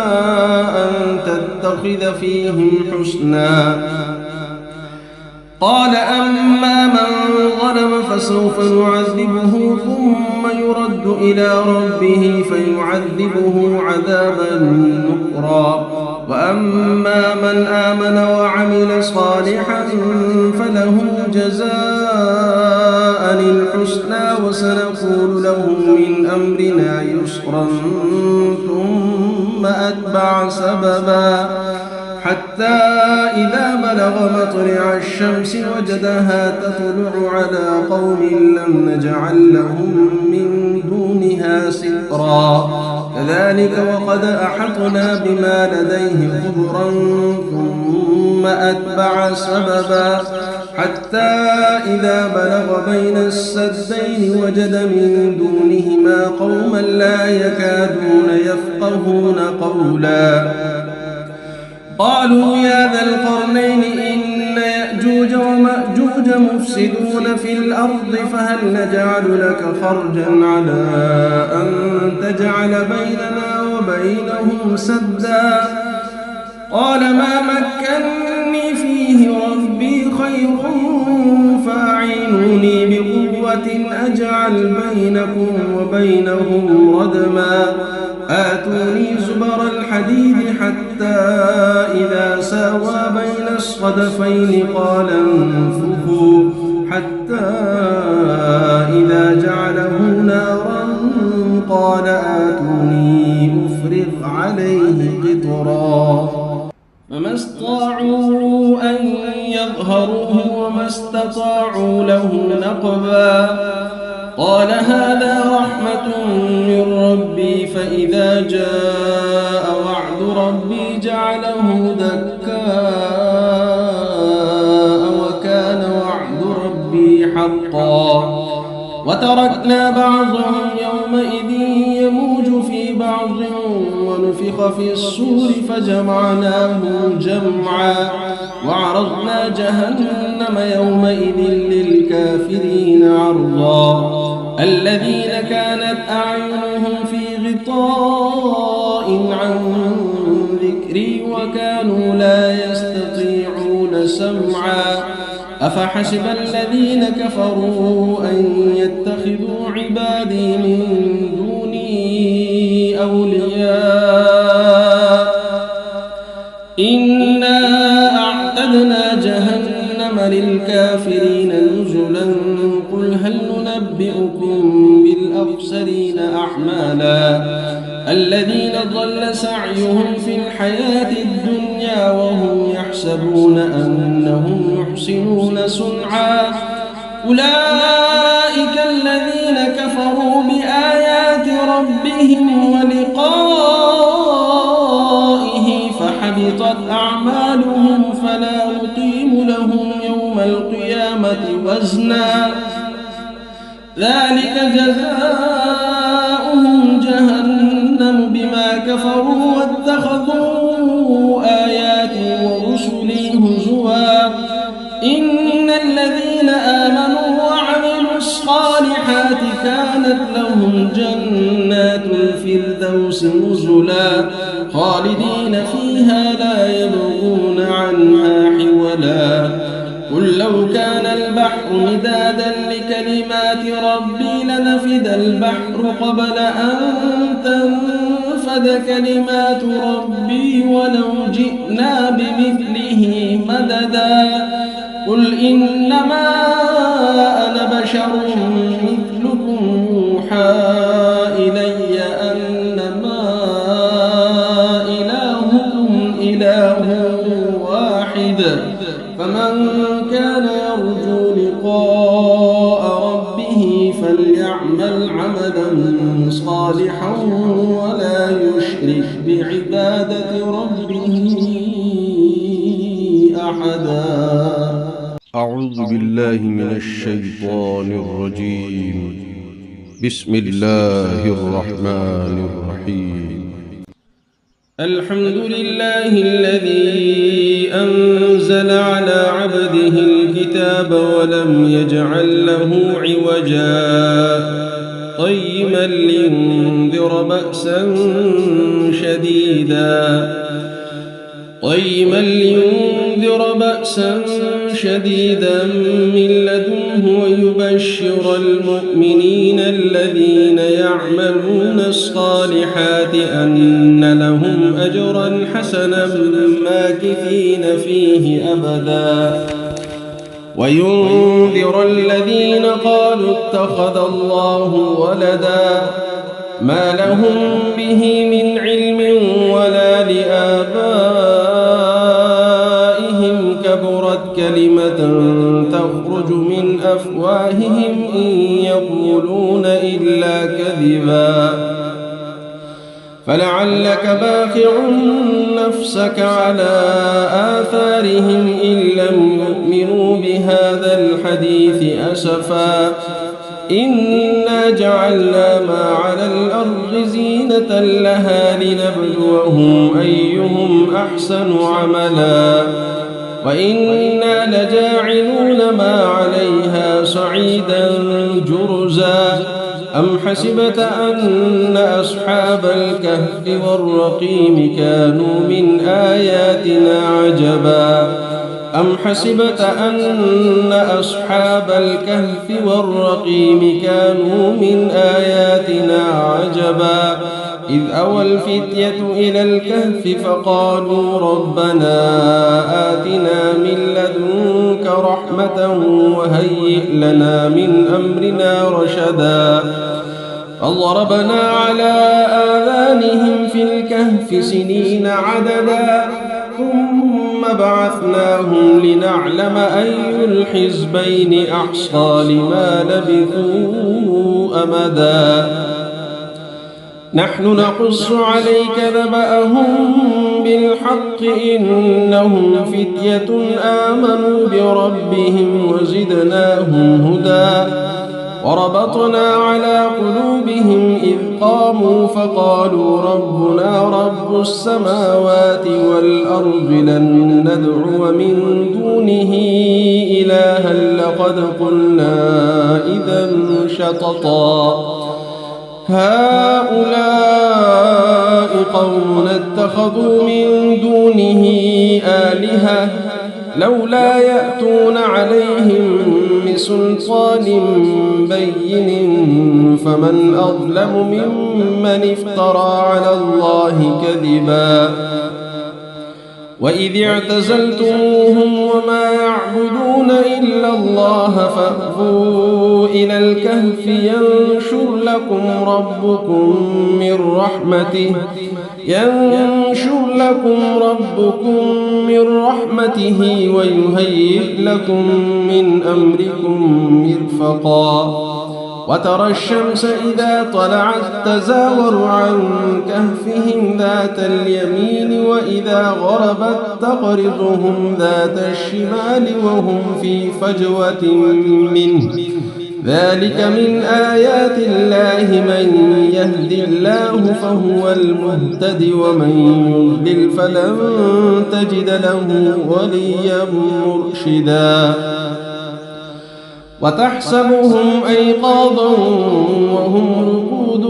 أن تتخذ فيهم حسنا قال أما من ظلم فسوف نعذبه ثم يرد إلى ربه فيعذبه عذابا نكرا وأما من آمن وعمل صالحا فله جزاء الحسنى وسنقول له من أمرنا يسرا ثم أتبع سببا حتى إذا بلغ مطلع الشمس وجدها تطلع على قوم لم نجعل لهم من دونها سترا كذلك وقد أحطنا بما لديه خبرا ثم أتبع سببا حتى إذا بلغ بين السدين وجد من دونهما قوما لا يكادون يفقهون قولا قالوا يا ذا القرنين إن يأجوج ومأجوج مفسدون في الأرض فهل نجعل لك خرجا على أن تجعل بيننا وبينهم سدا قال ما مكنني فيه ربي خير فأعينوني بقوة أجعل بينكم وبينهم ردما آتوني زبر الحديد حتى إذا ساوى بين الصدفين قال انفخوا حتى إذا جعله نارا قال آتوني أفرغ عليه قطرا فما استطاعوا أن يظهروه وما استطاعوا له نقبا قال هذا رحمة من ربي فإذا جاء وعد ربي جعله دكاء وكان وعد ربي حقا وتركنا بعضهم يومئذ يموج في بعض ونفخ في الصور فجمعناهم جمعا وعرضنا جهنم يومئذ للكافرين عرضا الذين كانت أعينهم في غطاء عن ذكري وكانوا لا يستطيعون سمعا أفحسب الذين كفروا أن يتخذوا عبادي من دوني أولياء إنا أعتدنا جهنم للكافرين نزلا قل هل ننبئكم بالأخسرين أعمالا الذين ضل سعيهم في الحياة الدنيا وهم يحسبون أنهم يحسنون صنعا أولئك الذين كفروا بآيات ربهم ولقائه فحبطت أعمالهم فلا نقيم لهم يوم القيامة وزنا ذلك جزاؤهم جهنم بما كفروا واتخذوا آياتي ورسلي هزوا إن الذين آمنوا وعملوا الصالحات كانت لهم جنات الفردوس نزلا خالدين فيها لا يبغون عنها حولا قل لو كان البحر مدادا لكلمات ربي لنفد البحر قبل أن تنفد كلمات ربي ولو جئنا بمثله مددا قل إنما أنا بشر مثلكم يوحى إلي أنما إلهكم إله واحد فمن كان يرجو لقاء ربه فليعمل عملا صالحا ولا يشرك بعبادة ربه أحدا أعوذ بالله من الشيطان الرجيم بسم الله الرحمن الرحيم الحمد لله الذي أنزل على عبده الكتاب ولم يجعل له عوجا قيما لينذر بأسا شديدا من لدنه ويبشر المؤمنين الذين يعملون الصالحات أن لهم أجرا حسنا ماكثين فيه أبدا وينذر الذين قالوا اتخذ الله ولدا ما لهم به من علم ولا لآبائهم كبرت كلمة تخرج من أفواههم إن يقولون إلا كذبا فلعلك باخع نفسك على آثارهم إن لم يؤمنوا بهذا الحديث أسفا إنا جعلنا ما على الأرض زينة لها لنبلوهم أيهم أحسن عملا وإنا لجاعلون ما عليها صعيدا جرزا أم حسبت أن أصحاب الكهف والرقيم كانوا من آياتنا عجبا أم حسبت أن أصحاب الكهف والرقيم كانوا من آياتنا عجبا إذ أوى الفتية إلى الكهف فقالوا ربنا آتنا من لدنك رحمة وهيئ لنا من أمرنا رشدا فضربنا على آذانهم في الكهف سنين عددا ثم بعثناهم لنعلم أي الحزبين أحصى لما لبثوا أمدا نحن نقص عليك نبأهم بالحق إنهم فتية آمنوا بربهم وزدناهم هدى وربطنا على قلوبهم إذ قاموا فقالوا ربنا رب السماوات والأرض لن ندعو من دونه إلها لقد قلنا إذا شططا هؤلاء قوم اتخذوا من دونه آلهة لولا يأتون عليهم بسلطان بين فمن أظلم ممن افترى على الله كذبا وإذ اعتزلتموهم وما يعبدون إلا الله فأووا إلى الكهف ينشر لكم ربكم من رحمته ويهيئ لكم من أمركم مرفقا وترى الشمس إذا طلعت تزاور عن كهفهم ذات اليمين وإذا غربت تقرضهم ذات الشمال وهم في فجوة منه ذلك من آيات الله من يهد الله فهو المهتد ومن يضلل فلن تجد له وليا مرشدا وتحسبهم أيقاظا وهم رقود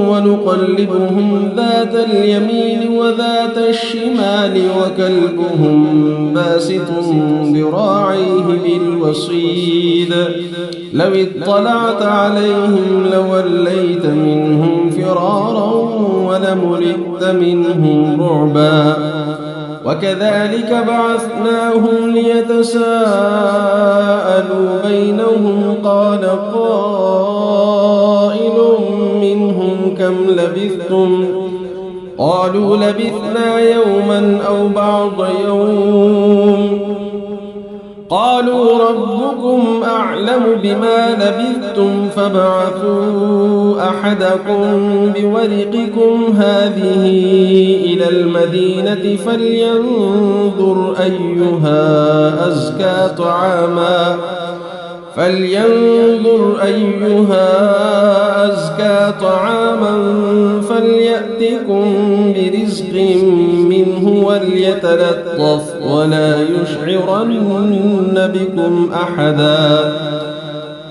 ونقلبهم ذات اليمين وذات الشمال وكلبهم باسط ذراعيه بالوصيد لو اطلعت عليهم لوليت منهم فرارا ولملئت منهم رعبا وكذلك بعثناهم ليتساءلوا بينهم قال قائل منهم كم لبثتم قالوا لبثنا يوما أو بعض يوم قالوا ربكم أعلم بما لبثتم فابعثوا أحدكم بورقكم هذه إلى المدينة فلينظر أيها أزكى طعاما فليأتكم برزق منه وليتلطف ولا يشعرن بكم أحدا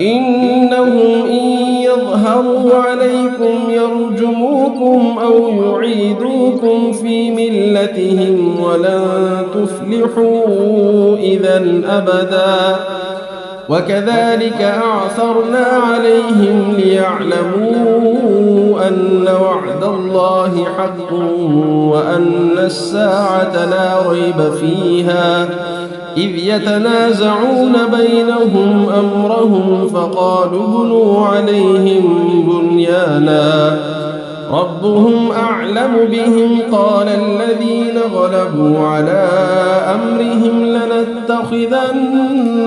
إنهم إن يظهروا عليكم يرجموكم أو يعيدوكم في ملتهم ولن تفلحوا إذا أبدا وكذلك أعثرنا عليهم ليعلموا أن وعد الله حق وأن الساعة لا ريب فيها إذ يتنازعون بينهم أمرهم فقالوا ابنوا عليهم بنيانا ربهم أعلم بهم قال الذين غلبوا على أمرهم لنتخذن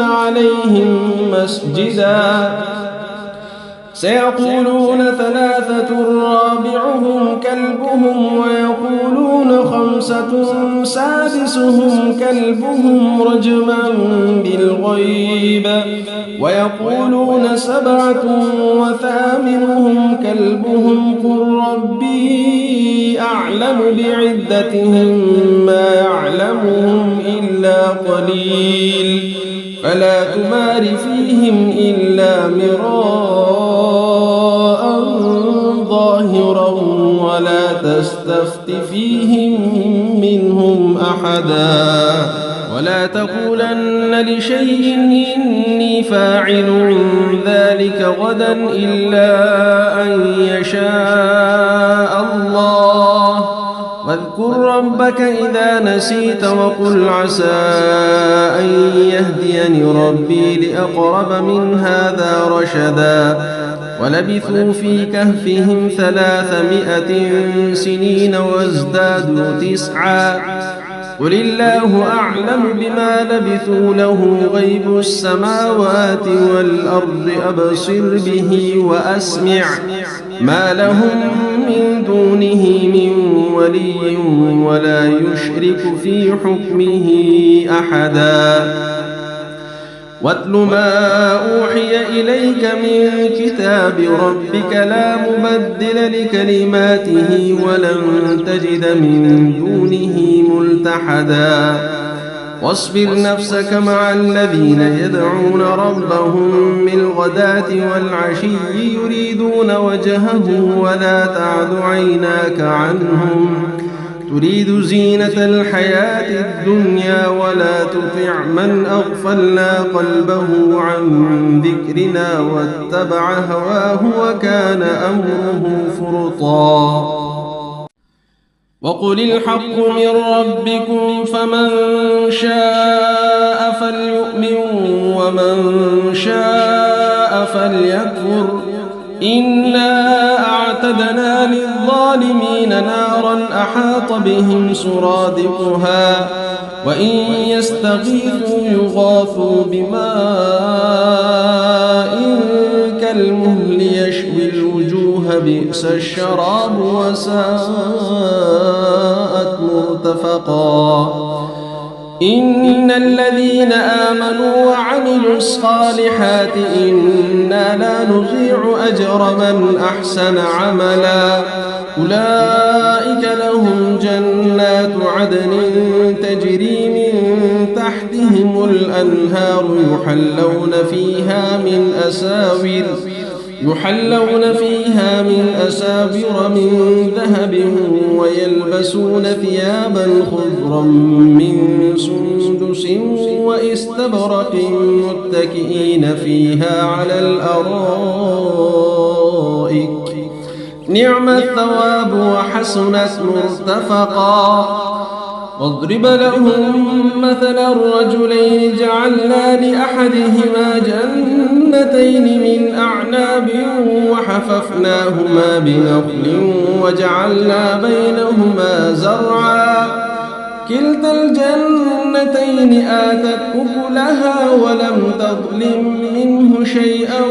عليهم مسجدا سيقولون ثلاثة رابعهم كلبهم ويقولون خمسة سادسهم كلبهم رجما بالغيب ويقولون 7 وثامنهم كلبهم قل ربي أعلم بعدتهم ما يعلمهم إلا قليل فلا تمار فيهم إلا مراء ظاهرا ولا تستفت فيهم منهم أحدا ولا تقولن لشيء إني فاعل ذلك غدا إلا أن يشاء الله واذكر ربك إذا نسيت وقل عسى أن يهديني ربي لأقرب من هذا رشدا ولبثوا في كهفهم 300 سنين وازدادوا 9 قل الله أعلم بما لبثوا له غيب السماوات والأرض أبصر به وأسمع ما لهم من دونه من ولي ولا يشرك في حكمه أحدا واتل ما أوحي إليك من كتاب ربك لا مبدل لكلماته ولن تجد من دونه ملتحدا واصبر نفسك مع الذين يدعون ربهم بالغداة والعشي يريدون وجهه ولا تعد عيناك عنهم تريد زينة الحياة الدنيا ولا تطع من أغفلنا قلبه عن ذكرنا واتبع هواه وكان أمره فرطا وقل الحق من ربكم فمن شاء فليؤمن ومن شاء فليكفر إنا أعتدنا للظالمين نارا أحاط بهم سرادقها وإن يستغيثوا يغاثوا بماء كالمهل يشوي الوجوه بئس الشراب وساءت مرتفقا إن الذين آمنوا وعملوا الصالحات إنا لا نضيع أجر من أحسن عملا أولئك لهم جنات عدن تجري من تحتهم الأنهار يحلون فيها من أساور من ذهب ويلبسون ثيابا خضرا من سندس واستبرق متكئين فيها على الأرائك نعم الثواب وحسنت مرتفقا واضرب لهم مثلا الرجلين جعلنا لأحدهما جنتين من أعناب وحففناهما بنخل وجعلنا بينهما زرعا كلتا الجنتين آتت أكلها ولم تظلم منه شيئا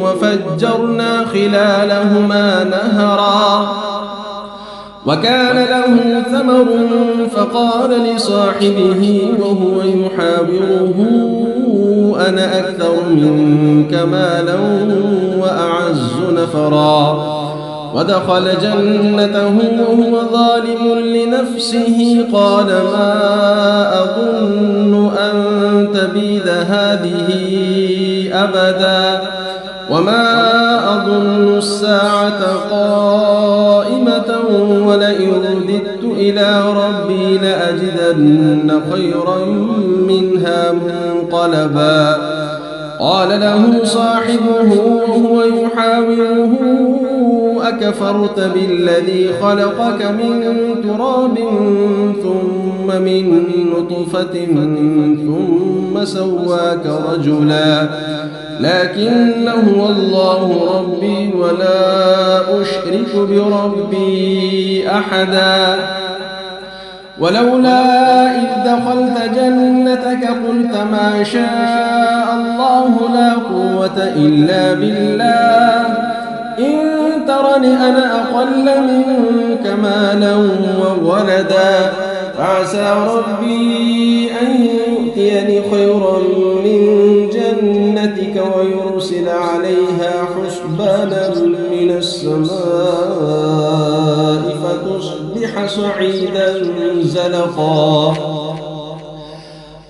وفجرنا خلالهما نهرا وكان له ثمر فقال لصاحبه وهو يحاوره أنا أكثر منك مالا وأعز نفرا ودخل جنته وهو ظالم لنفسه قال ما أظن أن تبيد هذه أبدا وما أظن الساعة قائمة ولئن رددت إلى ربي لأجدن خيرا منها منقلبا قال له صاحبه وهو يحاوره أكفرت بالذي خلقك من تراب ثم من نطفة ثم سواك رجلا لكن هو الله ربي ولا أشرك بربي أحدا ولولا إذ دخلت جنتك قلت ما شاء الله لا قوة إلا بالله إن ترني أنا أقل منك مالا وولدا فعسى ربي أن يؤتيني خيرا من جنتك جنتك ويرسل عليها حسبانا من السماء فتصبح صعيدا زلقا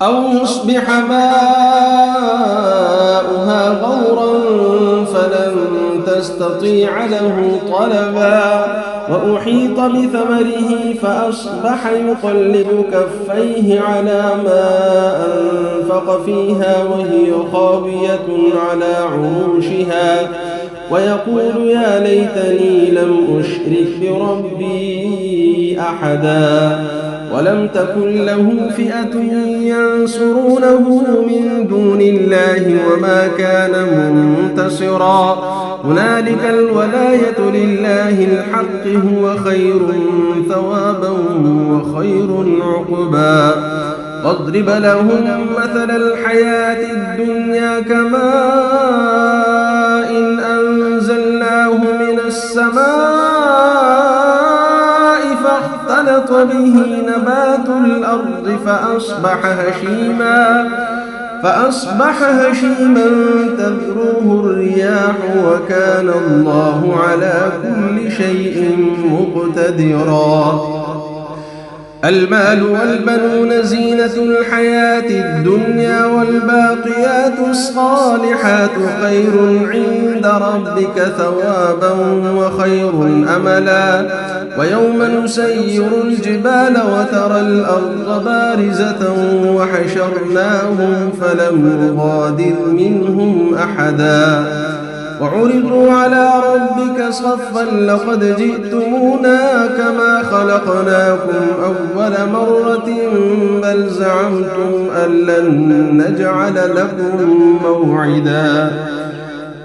أو يصبح ماؤها غورا فلن تستطيع له طلبا وأحيط بثمره فأصبح يقلب كفيه على ما أنفق فيها وهي خاوية على عروشها ويقول يا ليتني لم أشرك بربي أحدا ولم تكن له فئة ينصرونه من دون الله وما كان منتصرا هنالك الولاية لله الحق هو خير ثوابا وخير عقبا واضرب لهم مثل الحياة الدنيا كماء أنزلناه من السماء فاختلط به نبات الأرض فأصبح هشيما تذروه الرياح وكان الله على كل شيء مقتدرا المال والبنون زينة الحياة الدنيا والباقيات الصالحات خير عند ربك ثوابا وخير أملا ويوم نسير الجبال وترى الأرض بارزة وحشرناهم فلم نغادر منهم أحدا وعرضوا على ربك صفا لقد جئتمونا كما خلقناكم أول مرة بل زعمتم أن لن نجعل لكم موعدا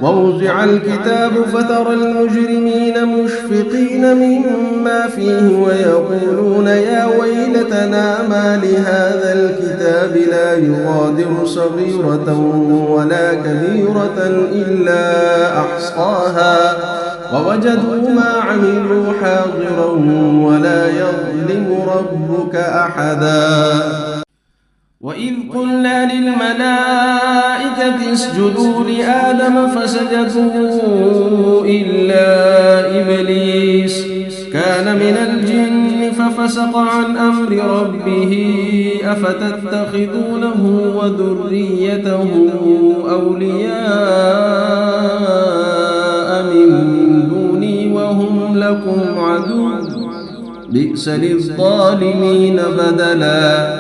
ووضع الكتاب فترى المجرمين مشفقين مما فيه ويقولون يا ويلتنا ما لهذا الكتاب لا يغادر صغيرة ولا كبيرة إلا أحصاها ووجدوا ما عملوا حاضرا ولا يظلم ربك أحدا وإذ قلنا للملائكة اسجدوا لآدم فسجدوا إلا إبليس كان من الجن ففسق عن أمر ربه أفتتخذونه وذريته أولياء من دوني وهم لكم عدو بئس للظالمين بدلا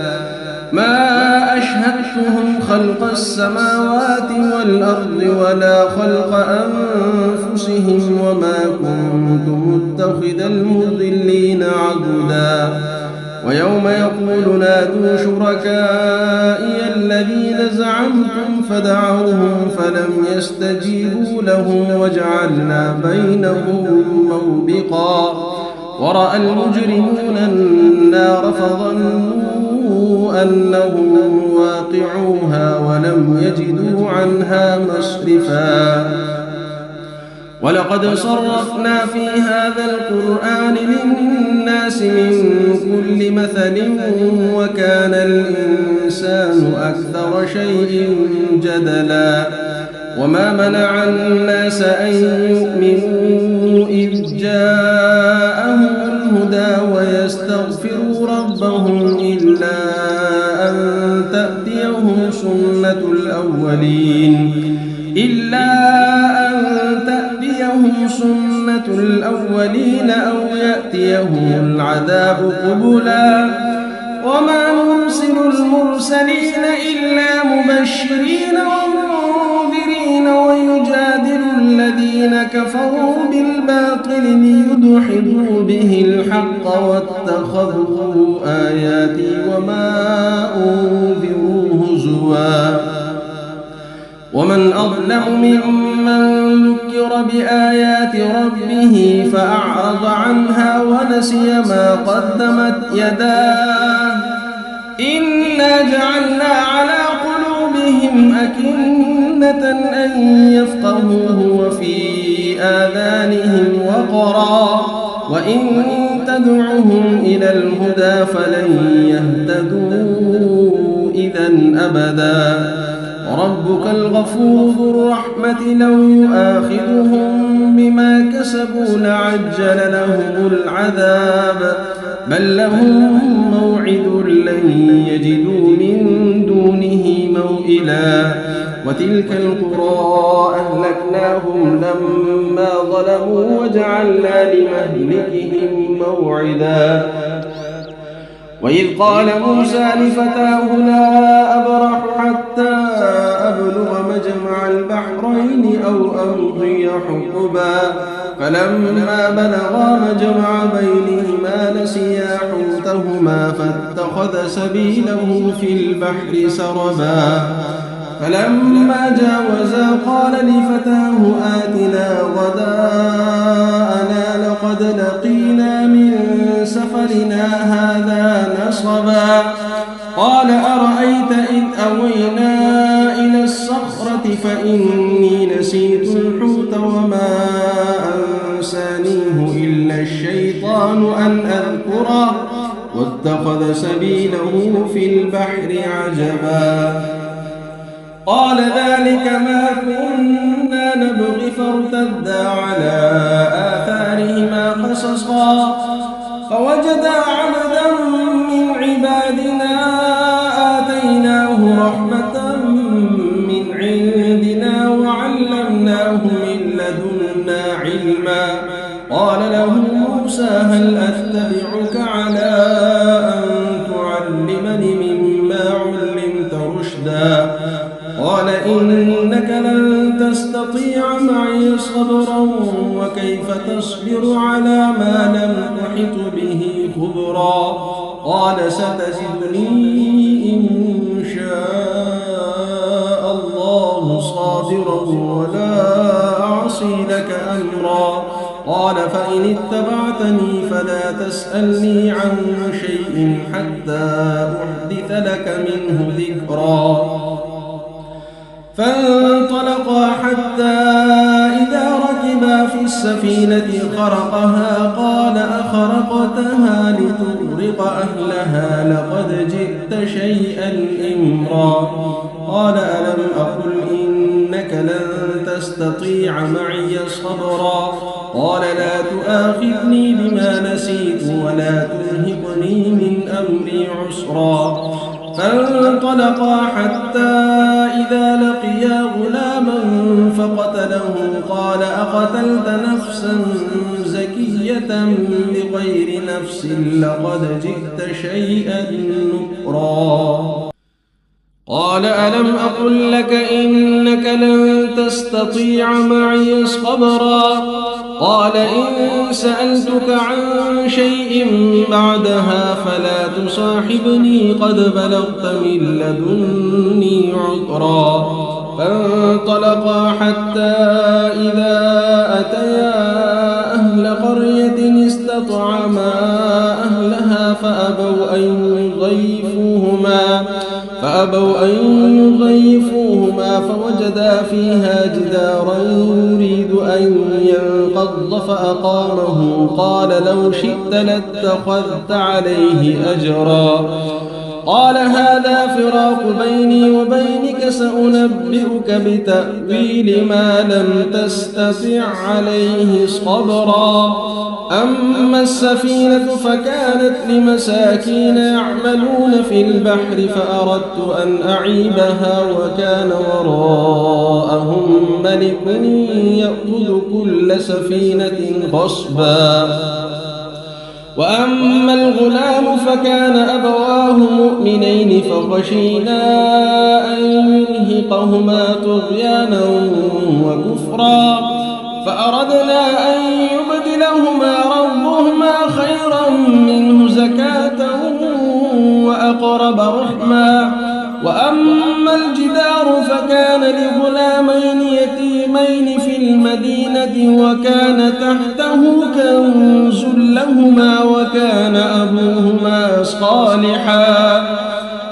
ما أشهدتهم خلق السماوات والأرض ولا خلق أنفسهم وما كنت متخذ المضلين عضدا ويوم يقول نادوا شركائي الذين زعمتم فدعوهم فلم يستجيبوا لهم وجعلنا بينهم موبقا ورأى المجرمون النار فظنوا أنهم واقعوها ولم يجدوا عنها مصرفا ولقد صرفنا في هذا القرآن للناس من كل مثل وكان الإنسان أكثر شيء جدلا وما منع الناس أن يؤمنوا إذ جاءهم الهدى ويستغفروا ربهم إلا أن تأتيهم سنة الأولين أو يأتيهم العذاب قبلا وما نرسل المرسلين إلا مبشرين ومنذرين ويجادل الذين كفروا بالباطل ليدحضوا به الحق واتخذوا آياتي وما أنذروا هزوا ومن أظلم ممن ذكر بآيات ربه فأعرض عنها ونسي ما قدمت يداه إنا جعلنا على قلوبهم أكنة أن يفقهوه وفي آذانهم وقرا وإن تدعهم إلى الهدى فلن يهتدوا إذا أبدا وربك الغفور ذو الرحمة لو يؤاخذهم بما كسبوا لعجل لهم العذاب بل لهم موعد لن يجدوا من دونه موئلا وتلك القرى أهلكناهم لما ظلموا وجعلنا لمهلكهم موعدا وإذ قال موسى لفتاه لا أبرح حتى أبلغ مجمع البحرين أو أمضي حقبا فلما بلغا مجمع بينهما نسيا حوتهما فاتخذ سبيله في البحر سربا فلما جاوزا قال لفتاه آتنا غداءنا لقد لقينا من سفرنا هذا نصبا قال أرأيت إذ أوينا إلى الصخرة فإني نسيت الحوت وما أنسانيه إلا الشيطان أن أذكره واتخذ سبيله في البحر عجبا قال ذلك ما كنا نبغي فارتدا على آثارهما قصصا فوجدا عبدا من عبادنا آتيناه رحمة من عندنا وعلمناه من لدنا علما قال له موسى هل أتبعك على أن تعلمني مما علمت رشدا قال إنك لن تستطيع معي صبرا وكيف تصبر على ما لم تحط به خبرا قال ستجدني إن شاء الله صابرا ولا أعصي لك أمرا قال فإن اتبعتني فلا تسألني عن شيء حتى أحدث لك منه ذكرا فانطلقا حتى إذا ركبا في السفينة خرقها قال أخرقتها لتغرق أهلها لقد جئت شيئا إمرا قال ألم أقل إنك لن تستطيع معي صبرا قال لا تؤاخذني بما نسيت ولا ترهقني من أمري عسرا فانطلقا حتى إذا لقيا غلاما فقتله قال أقتلت نفسا زكية بغير نفس لقد جئت شيئا نكرا قال ألم أقل لك إنك لن تستطيع معي صبرا قال إن سألتك عن شيء بعدها فلا تصاحبني قد بلغت من لدني عذرا فانطلقا حتى إذا أتيا أهل قرية استطعما أهلها فأبوا أن يضيفوهما فوجدا فيها جدارا يريد أن ينقض فأقامه قال لو شئت لاتخذت عليه أجرا قال هذا فراق بيني وبينك سأنبئك بتأويل ما لم تستطع عليه صبرا أما السفينة فكانت لمساكين يعملون في البحر فأردت أن أعيبها وكان وراءهم ملك يأخذ كل سفينة غصبا وأما الغلام فكان أبواه مؤمنين فخشينا أن يرهقهما طغيانا وكفرا فأردنا أن يبدلهما ربهما خيرا منه زكاة وأقرب رحما وأما الجدار فكان لغلامين يتيمين في المدينة وكان تحته كنز لهما وكان أبوهما صالحا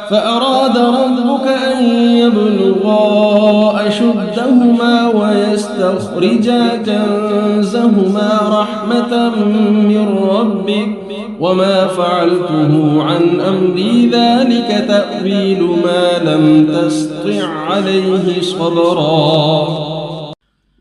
فأراد ربك أن يبلغا أشدهما ويستخرجا كنزهما رحمة من ربك وما فعلته عن أمري ذلك تأويل ما لم تسطع عليه صبرا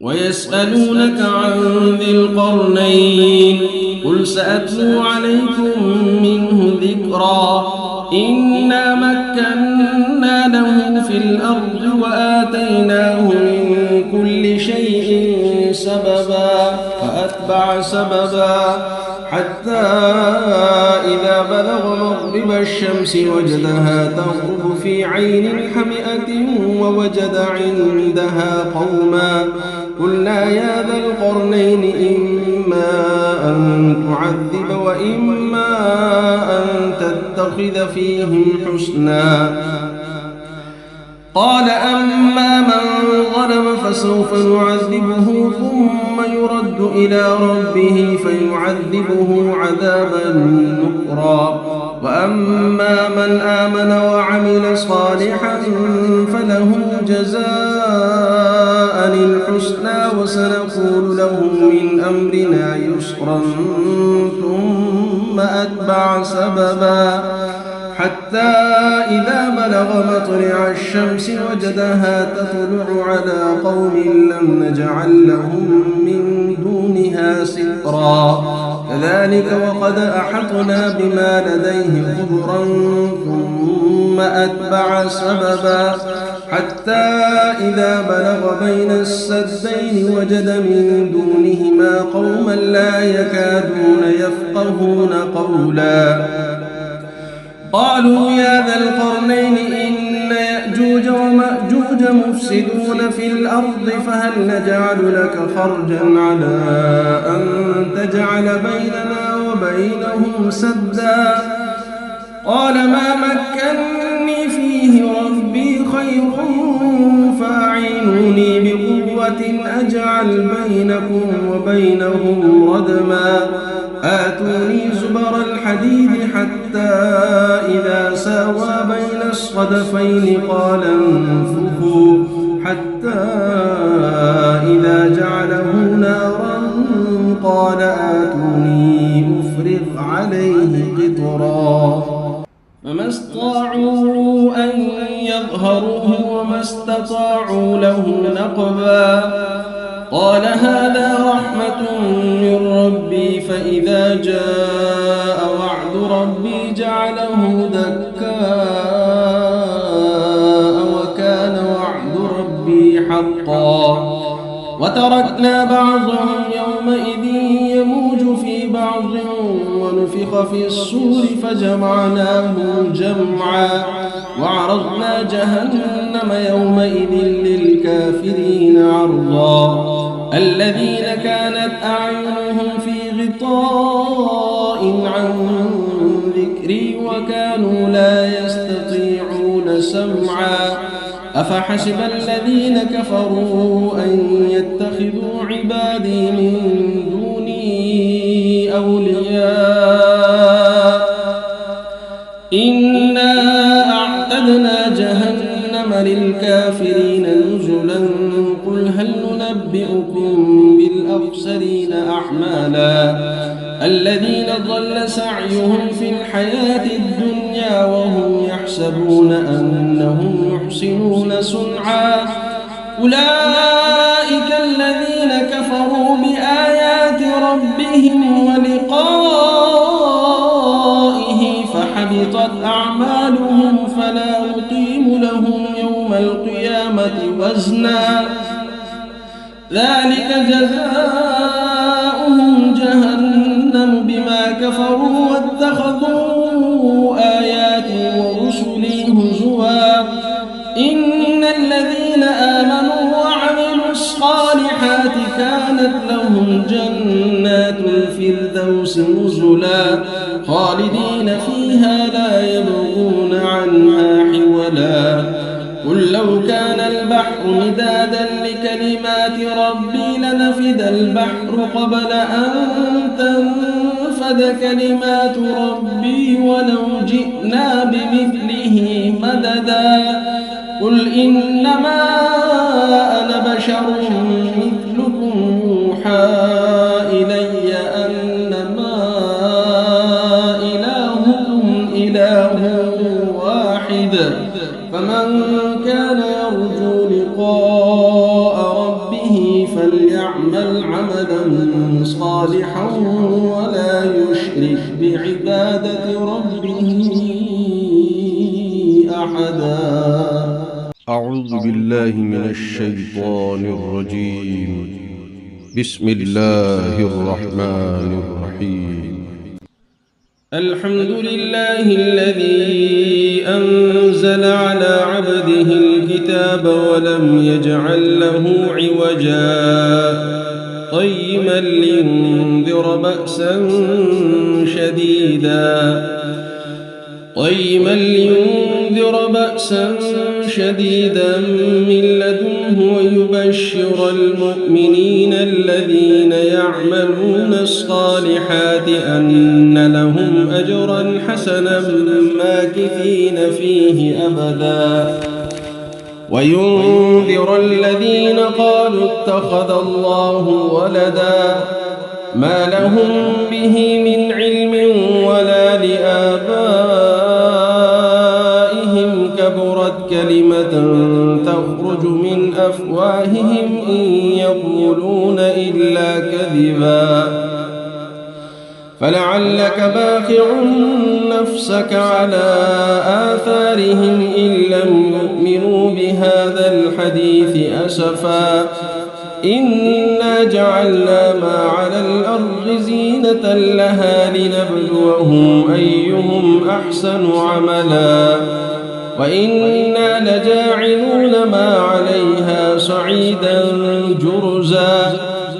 ويسألونك عن ذي القرنين قل سأتلو عليكم منه ذكرا إنا مكنا له في الأرض وآتيناه من كل شيء سببا فأتبع سببا حتى إذا بلغ مغرب الشمس وجدها تغرب في عين حمئة ووجد عندها قوما قلنا يا ذا القرنين إما أن تعذب وإما أن تتخذ فيهم حسنا قال أما من ظلم فسوف نعذبه ثم يرد إلى ربه فيعذبه عذابا نكرا وأما من آمن وعمل صالحا فله جزاء الحسنى وسنقول له من أمرنا يسرا ثم أتبع سببا حتى إذا بلغ مطلع الشمس وجدها تطلع على قوم لم نجعل لهم من دونها سترا كذلك وقد أحطنا بما لديه خبرا ثم أتبع سببا حتى إذا بلغ بين السدين وجد من دونهما قوما لا يكادون يفقهون قولا قالوا يا ذا القرنين إن يأجوج ومأجوج مفسدون في الأرض فهل نجعل لك خرجا على أن تجعل بيننا وبينهم سدا قال ما مكني فيه ربي خير فأعينوني بقوة أجعل بينكم وبينهم ردما آتوني زبر الحديد حتى إذا ساوى بين الصدفين قال انفخوا حتى إذا جعله نارا قال آتوني أفرغ عليه قطرا فما استطاعوا أن يظهروه وما استطاعوا له نقبا قال هذا رحمة من ربي فإذا جاء وعد ربي جعله دكاء وكان وعد ربي حقا وتركنا بعضهم يومئذ يموج في بعض ونفخ في الصور فجمعناهم جمعا وعرضنا جهنم يومئذ للكافرين عرضا الذين كانت أعينهم في غطاء عن ذكري وكانوا لا يستطيعون سمعا أفحسب الذين كفروا أن يتخذوا عبادي من دوني أولياء إنا أعتدنا جهنم للكافرين نزلا قل هل ننبئكم بالأخسرين أعمالا الذين ضل سعيهم في الحياة الدنيا وهم يحسبون أنهم يحسنون صنعا أولئك الذين كفروا بآيات ربهم ولقائه فحبطت أعمالهم فلا نقيم لهم يوم القيامة وزنا ذلك جزاؤهم جهنم بما كفروا واتخذوا آياتي ورسلي هزوا إن الذين آمنوا وعملوا الصالحات كانت لهم جنات الفردوس نزلا خالدين فيها لا يبغون عنها حولا قل لو كان البحر مدادا لكلمات ربي لنفد البحر قبل أن تنفد كلمات ربي ولو جئنا بمثله مددا قل إنما أنا بشر مثلكم يوحى إلي أنما وليعمل عملا صالحا ولا يشرك بعبادة ربه أحدا. أعوذ بالله من الشيطان الرجيم. بسم الله الرحمن الرحيم. الحمد لله الذي أنزل على عبده الكتاب ولم يجعل له عوجا قيما لينذر بأسا شديدا من لدنه ويبشر المؤمنين الذين يعملون الصالحات أن لهم أجرا حسنا ماكثين فيه أبدا، وينذر الذين قالوا اتخذ الله ولدا ما لهم به من علم ولا لآبائهم، كبرت كلمة تخرج من أفواههم إن يقولون إلا كذبا، فلعلك باخع نفسك على آثارهم إن لم يؤمنوا بهذا الحديث أسفا. إنا جعلنا ما على الأرض زينة لها لنبلوهم أيهم أحسن عملا، وإنا لجاعلون ما عليها صعيدا جرزا.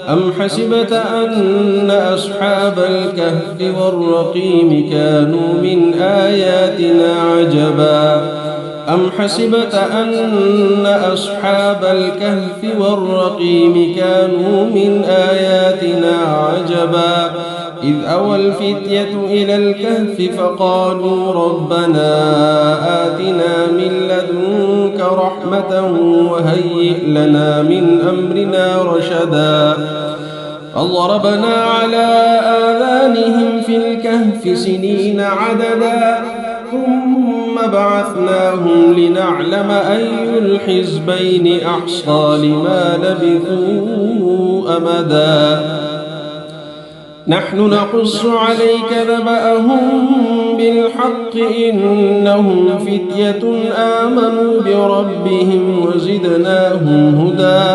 أم حسبت أن أصحاب الكهف والرقيم كانوا من آياتنا عجبا أم حسبت أن أصحاب الكهف والرقيم كانوا من آياتنا عجبا إذ أوى الفتية إلى الكهف فقالوا ربنا آتنا من لدنك رحمة وهيئ لنا من أمرنا رشدا. فضربنا على آذانهم في الكهف سنين عددا ثم بعثناهم لنعلم أي الحزبين أحصى لما لبثوا أمدا. نحن نقص عليك نبأهم بالحق إنهم فتية آمنوا بربهم وزدناهم هدى.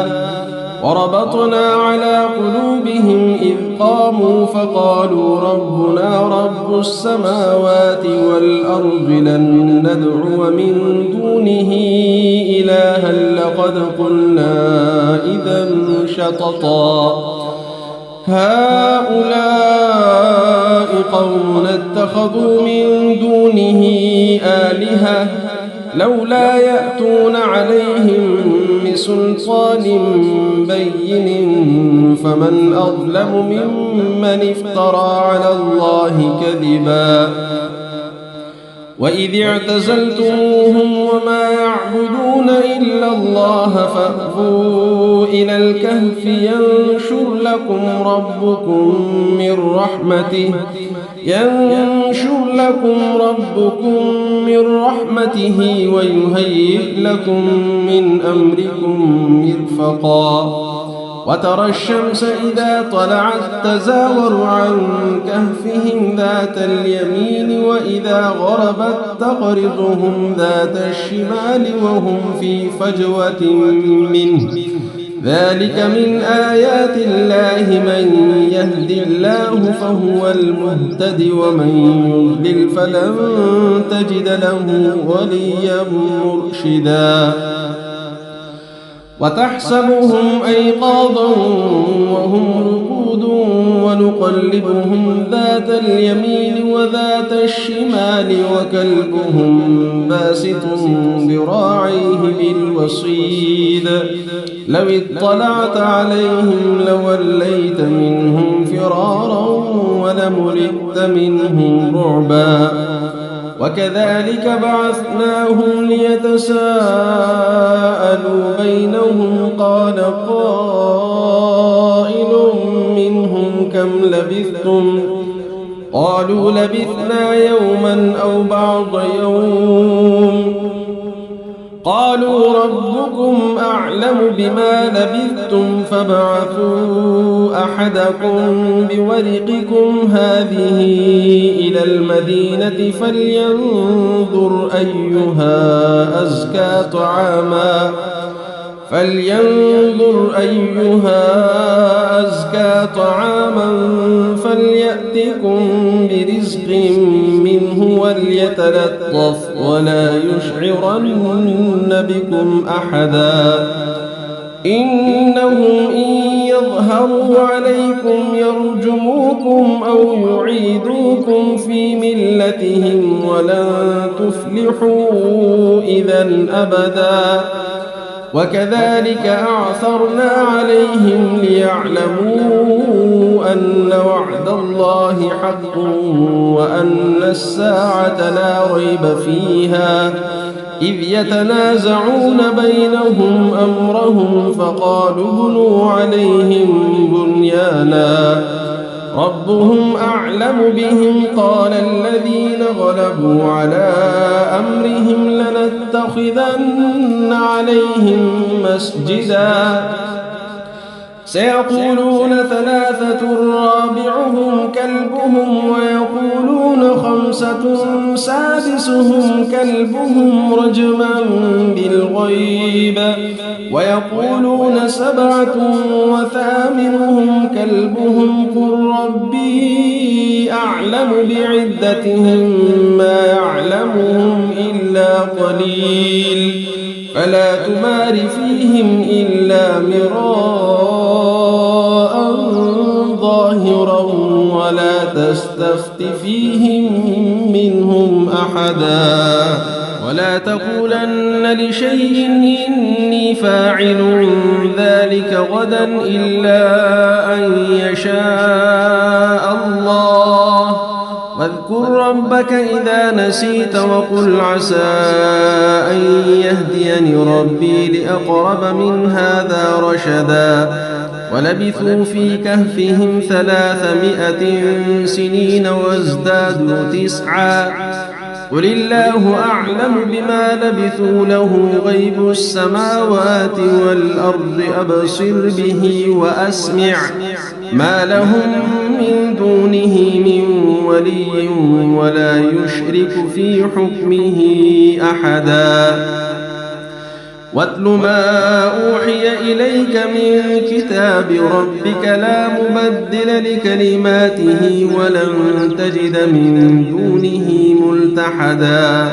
وربطنا على قلوبهم إذ قاموا فقالوا ربنا رب السماوات والأرض لن ندعو من دونه إلها لقد قلنا إذا شططا. هؤلاء قوم اتخذوا من دونه آلهة لولا يأتون عليهم بسلطان بين فمن أظلم ممن افترى على الله كذبا. وإذ اعتزلتموهم وما يعبدون إلا الله فأووا إلى الكهف ينشر لكم ربكم من رحمته ويهيئ لكم من أمركم مرفقا. وترى الشمس إذا طلعت تزاور عن كهفهم ذات اليمين وإذا غربت تقرضهم ذات الشمال وهم في فجوة منه. ذلك من آيات الله من يهد الله فهو المهتد ومن يضلل فلن تجد له وليا مرشدا. وتحسبهم أيقاظا وهم رقود ونقلبهم ذات اليمين وذات الشمال وكلبهم باسط ذراعيه بالوصيد. لو اطلعت عليهم لوليت منهم فرارا ولملئت منهم رعبا. وكذلك بعثناهم ليتساءلوا بينهم قال قائل منهم كم لبثتم قالوا لبثنا يوما أو بعض يوم قالوا ربكم أعلم بما لبثتم فابعثوا أحدكم بورقكم هذه إلى المدينة فلينظر أيها أزكى طعاما فليأتكم برزق منه وليتلطف ولا يشعرن بكم أحدا إنهم إن يظهروا عليكم يرجموكم أو يعيدوكم في ملتهم ولن تفلحوا إذا أبدا وكذلك أعثرنا عليهم ليعلموا أن وعد الله حق وأن الساعة لا ريب فيها إذ يتنازعون بينهم أمرهم فقالوا ابنوا عليهم بنيانا ربهم أعلم بهم قال الذين غلبوا على أمرهم لنتخذن عليهم مسجدا سيقولون ثلاثة رابعهم كلبهم ويقولون خمسة سادسهم كلبهم رجما بالغيب ويقولون سبعة وثامنهم كلبهم قل ربي أعلم بعدتهم ما يعلمهم إلا قليل فلا تمار فيهم إلا مراء ظاهرا ولا تستفت فيهم منهم أحدا ولا تقولن لشيء إني فاعل ذلك غدا إلا أن يشاء الله واذكر ربك إذا نسيت وقل عسى أن يهديني ربي لأقرب من هذا رشدا ولبثوا في كهفهم 300 سنين وازدادوا 9 قل الله أعلم بما لبثوا له غيب السماوات والأرض أبصر به وأسمع ما لهم من دونه من ولي ولا يشرك في حكمه أحدا واتل ما أوحي إليك من كتاب ربك لا مبدل لكلماته ولن تجد من دونه ملتحدا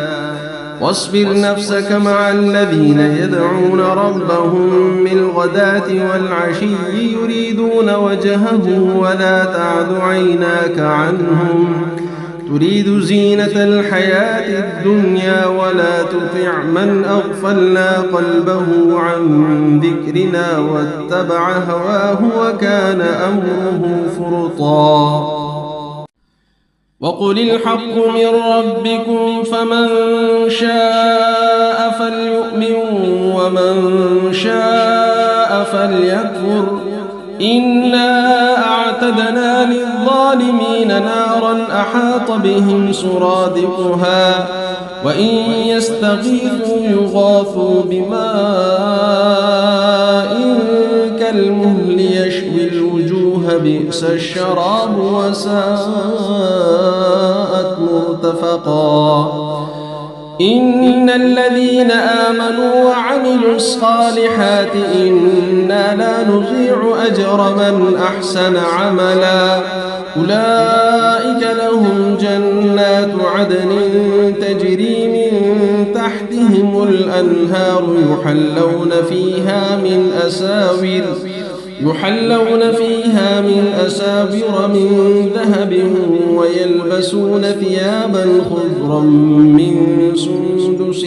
واصبر نفسك مع الذين يدعون ربهم بالغداة والعشي يريدون وجهه ولا تعد عيناك عنهم تريد زينة الحياة الدنيا ولا تطع من أغفلنا قلبه عن ذكرنا واتبع هواه وكان أمره فرطا وقل الحق من ربكم فمن شاء فليؤمن ومن شاء فليكفر إنا أعتدنا للظالمين نارا أحاط بهم سرادقها وإن يستغيثوا يغاثوا بماء كالمهل يشوي الوجوه بئس الشراب وساءت مرتفقا إن الذين آمنوا وعملوا الصالحات إنا لا نضيع أجر من أحسن عملا أولئك لهم جنات عدن تجري من تحتهم الأنهار يحلون فيها من أساور من ذهب ويلبسون ثيابا خضرا من سندس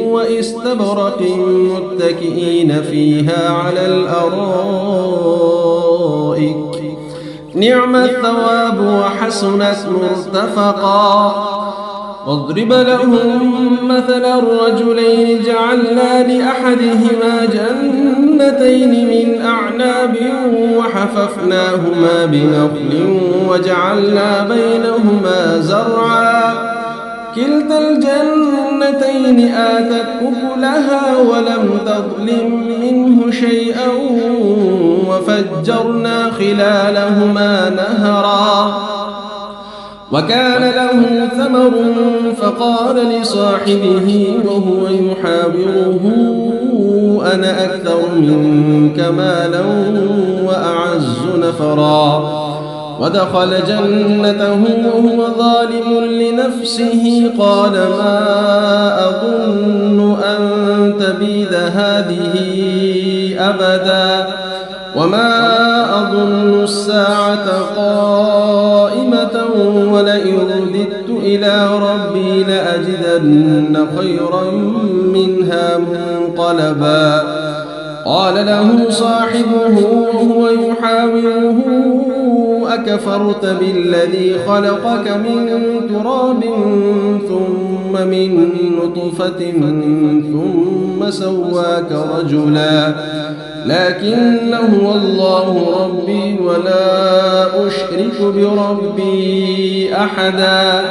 واستبرق متكئين فيها على الأرائك نعم الثواب وحسنت مرتفقا واضرب لهم مثل الرجلين جعلنا لأحدهما جنتين من أعناب وحففناهما بنخل وجعلنا بينهما زرعا كلتا الجنتين آتت أكلها ولم تظلم منه شيئا وفجرنا خلالهما نهرا وكان له ثمر فقال لصاحبه وهو يحاوره أنا أكثر منك مالا وأعز نفرا ودخل جنته وهو ظالم لنفسه قال ما أظن أن تبيد هذه أبدا وما أظن الساعة قائمة ولئن رددت إلى ربي لأجدن خيرا منها منقلبا قال له صاحبه وهو يحاوره أكفرت بالذي خلقك من تراب ثم من نطفة ثم سواك رجلا لكن هو الله ربي ولا أشرك بربي أحدا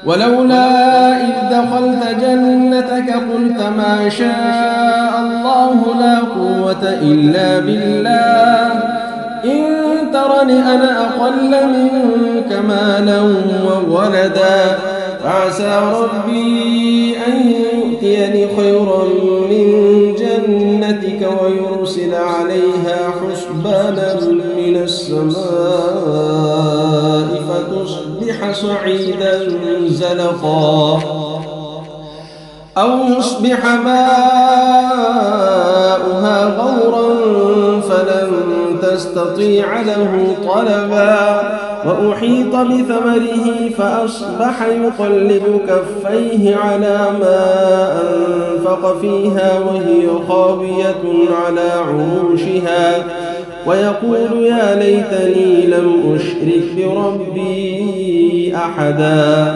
ولولا إذ دخلت جنتك قلت ما شاء الله لا قوة إلا بالله إن ترني أنا أقل منك مالا وولدا فعسى ربي أن يؤتيني خيرا من جنتك ويرسل عليها حسبانا من السماء فتصبح صعيدا زلقا أو يصبح ماؤها غورا فلن تستطيع له طلبا وأحيط بثمره فأصبح يقلب كفيه على ما أنفق فيها وهي خاوية على عروشها ويقول يا ليتني لم أشرك بربي أحدا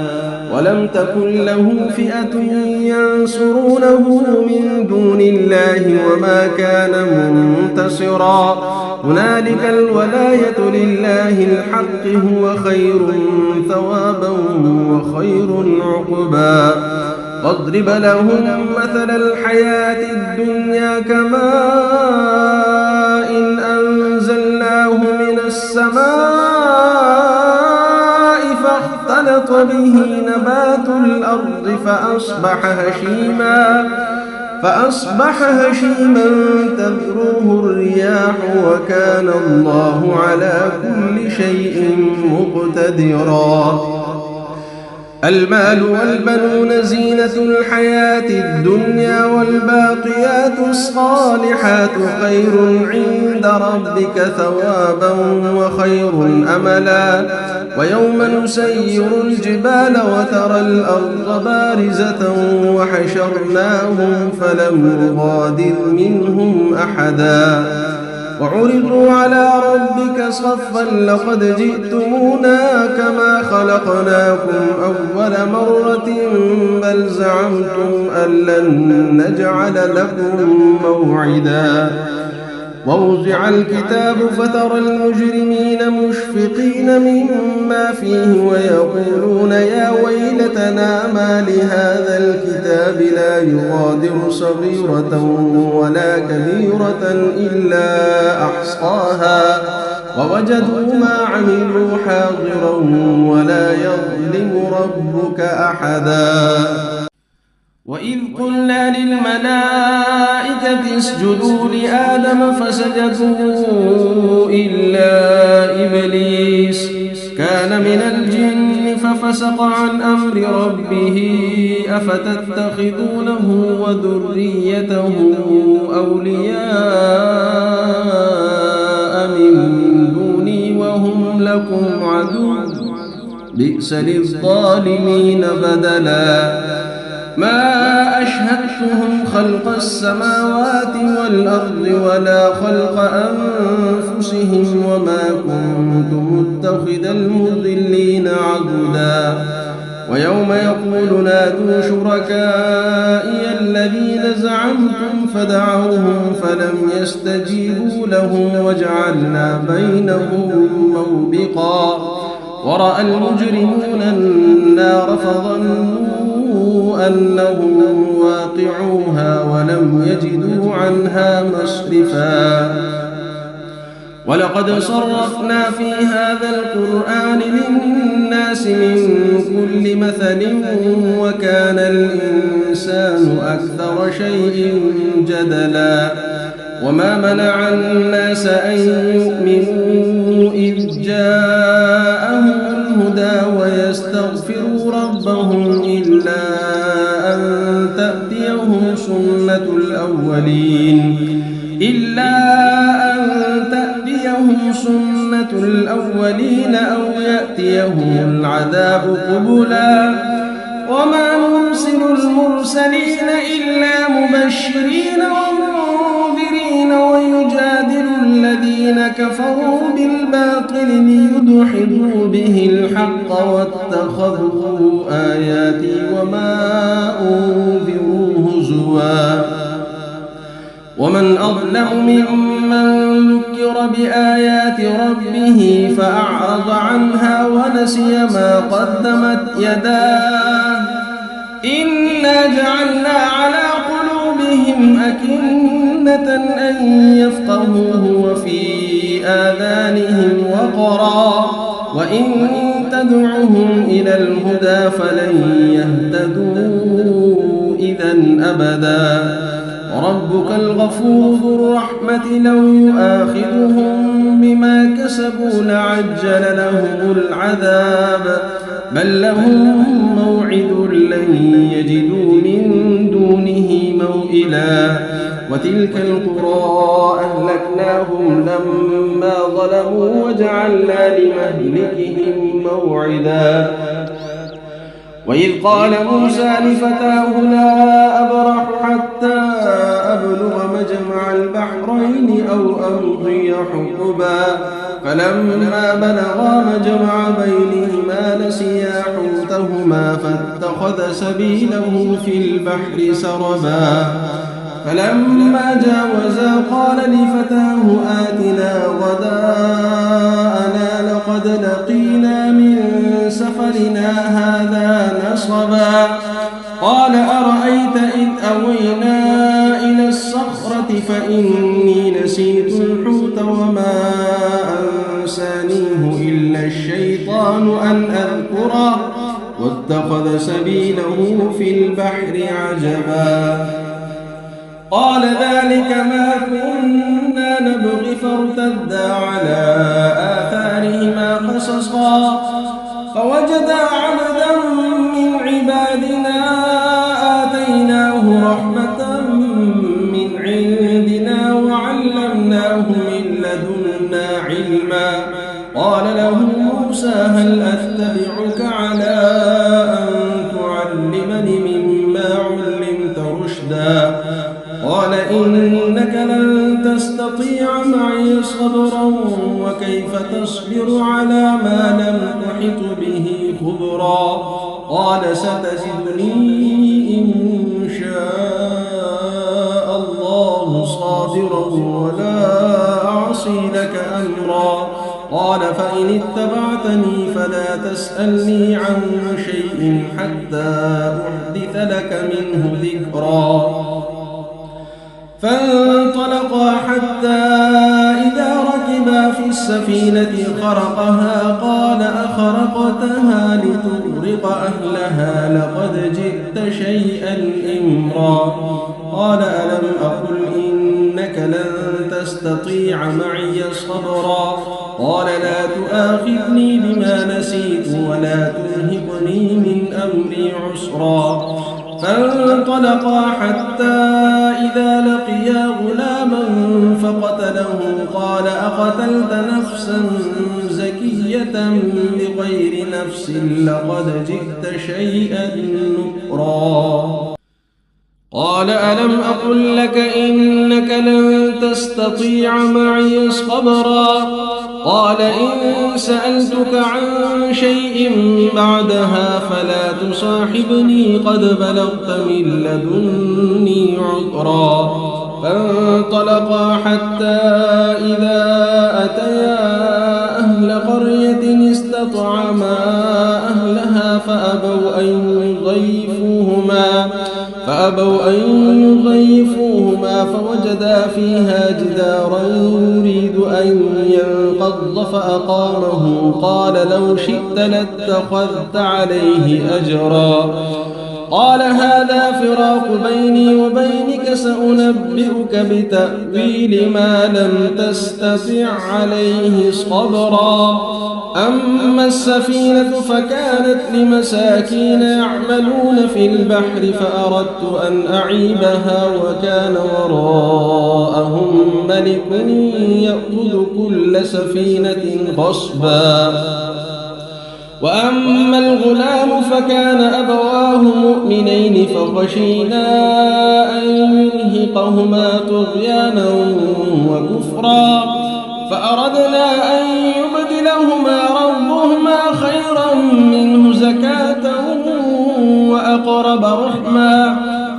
ولم تكن له فئة ينصرونه من دون الله وما كان منتصرا هنالك الولاية لله الحق هو خير ثوابا وخير عقبا واضرب لهم مثل الحياة الدنيا كماء إن أنزلناه من السماء فاختلط به نبات الأرض فأصبح هشيما تذروه الرياح وكان الله على كل شيء مقتدرا المال والبنون زينة الحياة الدنيا والباقيات الصالحات خير عند ربك ثوابا وخير أملا ويوم نسير الجبال وترى الأرض بارزة وحشرناهم فلم نغادر منهم أحدا وعرضوا على ربك صفا لقد جئتمونا كما خلقناكم أول مرة بل زعمتم أن لن نجعل لكم موعدا ووضع الكتاب فترى المجرمين مشفقين مما فيه ويقولون يا ويلتنا ما لهذا الكتاب لا يغادر صغيرة ولا كبيرة إلا أحصاها ووجدوا ما عملوا حاضرا ولا يظلم ربك أحدا وإذ قلنا للملائكة اسجدوا لآدم فسجدوا إلا إبليس كان من الجن ففسق عن أمر ربه أفتتخذونه وذريته أولياء من دوني وهم لكم عدو بئس للظالمين بدلا ما أشهدتهم خلق السماوات والأرض ولا خلق أنفسهم وما كنت متخذ المضلين عضدا ويوم يقول نادوا شركائي الذين زعمتم فدعوهم فلم يستجيبوا لهم وجعلنا بينهم موبقا ورأى المجرمون النار فظنوا أنهم واقعوها ولم يجدوا عنها مصرفا ولقد صرفنا في هذا القرآن للناس من كل مثل وكان الإنسان أكثر شيء جدلا وما منع الناس أن يؤمنوا إذ جاءهم الهدى ويستغفروا ربهم إلا أن تأتيهم سنة الأولين أو يأتيهم العذاب قبلا وما نرسل المرسلين إلا مبشرين ومنذرين ويجادل الذين كفروا بالباطل ليدحضوا به الحق واتخذوا آياتي وما أنذروا هزوا ومن أظلم ممن ذكر بآيات ربه فأعرض عنها ونسي ما قدمت يداه إنا جعلنا على قلوبهم أكنة أن يفقهوه وفي آذانهم وقرا وإن تدعهم إلى الهدى فلن يهتدوا إذا أبدا ربك الغفور ذو الرحمة لو يؤاخذهم بما كسبوا لعجل لهم العذاب بل لهم موعد لن يجدوا من دونه موئلا وتلك القرى أهلكناهم لما ظلموا وجعلنا لمهلكهم موعدا وإذ قال موسى لفتاه لا أبرح حتى أبلغ مجمع البحرين أو أمضي حقبا فلما بلغا مجمع بينهما نسيا حوتهما فاتخذ سبيله في البحر سربا فلما جاوزا قال لفتاه آتنا غداءنا لقد لقينا من سفرنا هذا نصبا قال أرأيت إذ أوينا إلى الصخرة فإني نسيت الحوت وما أنسانيه إلا الشيطان أن أذكره واتخذ سبيله في البحر عجبا قال ذلك ما كنا نبغي فارتدا على آثارهما قصصا فوجدا عبدا من عبادنا آتيناه رحمة من عندنا وعلمناه من لدنا علما قال له موسى هل أتبعك على أن تعلمني مما علمت رشدا قال إنك لن تستطيع معي صبرا وكيف تصبر على ما لم تحط به خبرا قال ستجدني إن شاء الله صابرا ولا أعصي لك أمرا قال فإن اتبعتني فلا تسألني عن شيء حتى أحدث لك منه ذكرا فانطلقا حتى إذا ركبا في السفينة خرقها قال أخرقتها لتغرق أهلها لقد جئت شيئا إمرا قال ألم أقل إنك لن تستطيع معي صبرا قال لا تؤاخذني بما نسيت ولا ترهقني من أمري عسرا فانطلقا حتى إذا لقيا غلاما فقتله قال أقتلت نفسا زكية بغير نفس لقد جئت شيئا نكرا قال ألم أقل لك إنك لن تستطيع معي صبرا قال إن سألتك عن شيء بعدها فلا تصاحبني قد بلغت من لدني عذرا فانطلقا حتى إذا أتيا أهل قرية استطعما فأبوا أن يضيفوهما فوجدا فيها جدارا يريد أن ينقض فأقامه قال لو شئت لاتخذت عليه أجرا قال هذا فراق بيني وبينك سأنبئك بتأويل ما لم تستطع عليه صبرا أما السفينة فكانت لمساكين يعملون في البحر فأردت أن أعيبها وكان وراءهم ملك يأخذ كل سفينة غصبا وأما الغلام فكان أبواه مؤمنين فخشينا أن يرهقهما طغيانا وكفرا فأردنا أن يبدلهما ربهما خيرا منه زكاة وأقرب رحما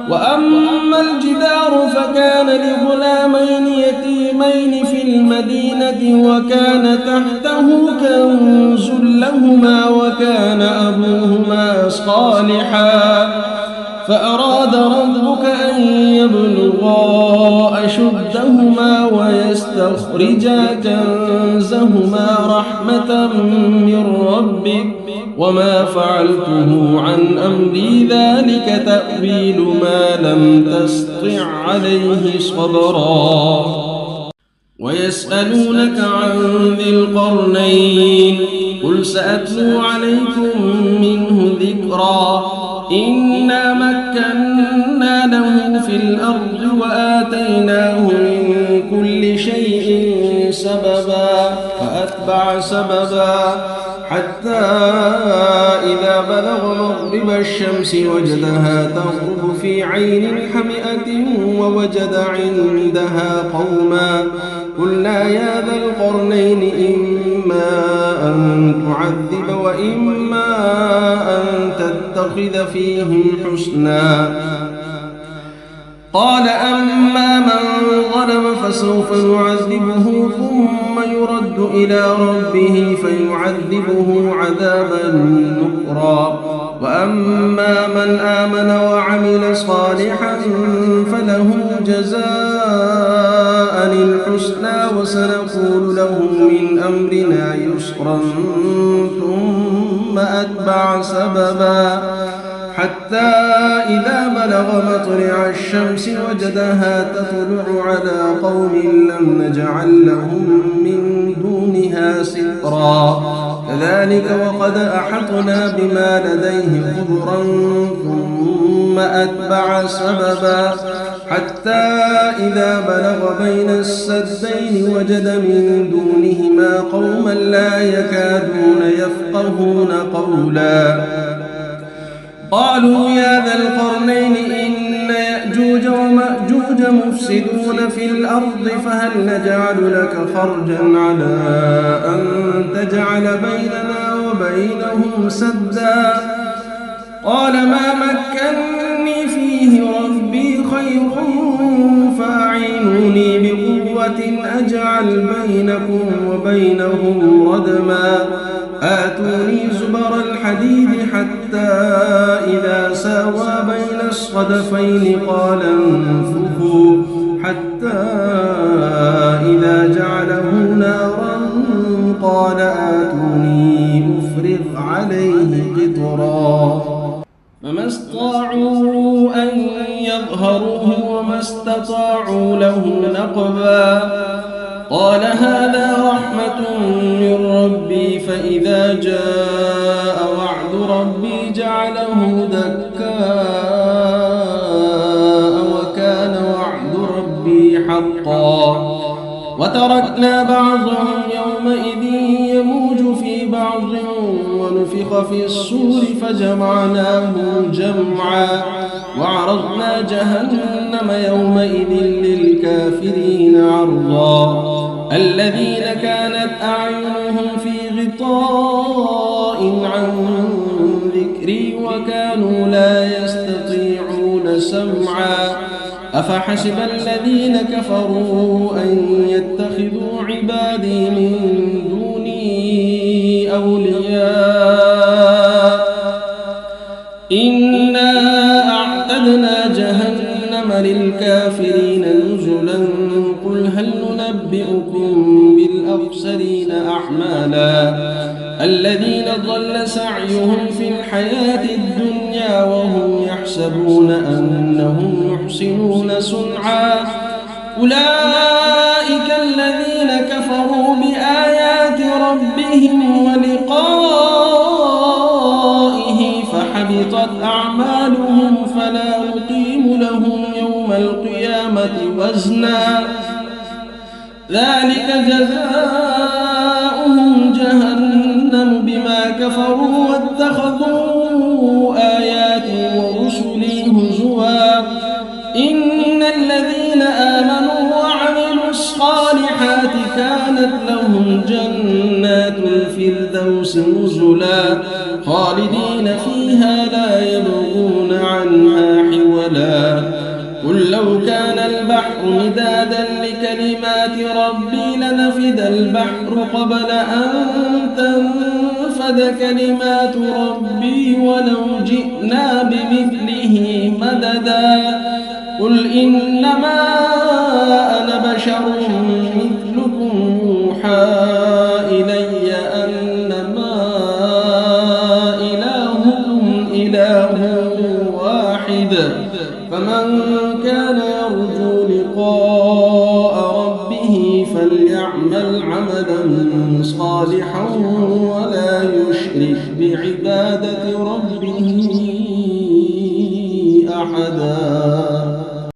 وأما الجدار فكان لغلامين يتيمين في المدينة وكان تحته كنز لهما وكان أبوهما صالحا فأراد ربك أن يبلغا أشدهما ويستخرجا كنزهما رحمة من ربك وما فعلته عن أمري ذلك تأويل ما لم تسطع عليه صبرا ويسألونك عن ذي القرنين قل سأتلو عليكم منه ذكرا إنا مكنا له في الأرض وآتيناه من كل شيء سببا فأتبع سببا حتى إذا بلغ مغرب الشمس وجدها تغرب في عين حمئة ووجد عندها قوما قلنا يا ذا القرنين إما أن تعذب وإما أن تتخذ فيهم حسنا قال أما من ظلم فسوف نعذبه ثم يرد إلى ربه فيعذبه عذابا نكرا وأما من آمن وعمل صالحا فله جزاء الحسنى وسنقول له من أمرنا يسرا ثم أتبع سببا حتى إذا بلغ مطلع الشمس وجدها تطلع على قوم لم نجعل لهم من دونها سترا كذلك وقد أحطنا بما لديه خبرا ثم أتبع سببا حتى إذا بلغ بين السدين وجد من دونهما قوما لا يكادون يفقهون قولا قالوا يا ذا القرنين إن يأجوج ومأجوج مفسدون في الأرض فهل نجعل لك خرجا على أن تجعل بيننا وبينهم سدا قال ما مكني فيه ربي خير فأعينوني بقوة أجعل بينكم وبينهم ردما آتوني زبر الحديد حتى إذا ساوى بين الصدفين قال انفخوا حتى إذا جعله نارا قال آتوني أفرغ عليه قطرا فما استطاعوا أن يظهروه وما استطاعوا له نقبا قال هذا رحمة من ربي فإذا جاء وعد ربي جعله دكاء وكان وعد ربي حقا وتركنا بعضهم يومئذ يموج في بعض ونفخ في الصور فجمعناهم جمعا وعرضنا جهنم يومئذ للكافرين عرضا الذين كانت أعينهم في غطاء عن ذكري وكانوا لا يستطيعون سمعا أفحسب الذين كفروا أن يتخذوا عبادي من دوني أولياء الأخسرين أعمالا الذين ضل سعيهم في الحياة الدنيا وهم يحسبون أنهم يحسنون صنعا أولئك الذين كفروا بآيات ربهم ولقائه فحبطت أعمالهم فلا نقيم لهم يوم القيامة وزنا ذلك جزاؤهم جهنم بما كفروا واتخذوا آياتي ورسلي هزوا إن الذين آمنوا وعملوا الصالحات كانت لهم جنات الفردوس نزلا خالدين فيها لا يبغون عنها حولا قل لو كان البحر مدادا لكلمات ربي لنفد البحر قبل أن تنفد كلمات ربي ولو جئنا بمثله مددا قل إنما أنا بشر مثلكم يوحى إلي أنما إلهكم إله واحد فمن كان يرجو لقاء ربه فليعمل عملا صالحا ولا يشرك بعبادة ربه أحدا.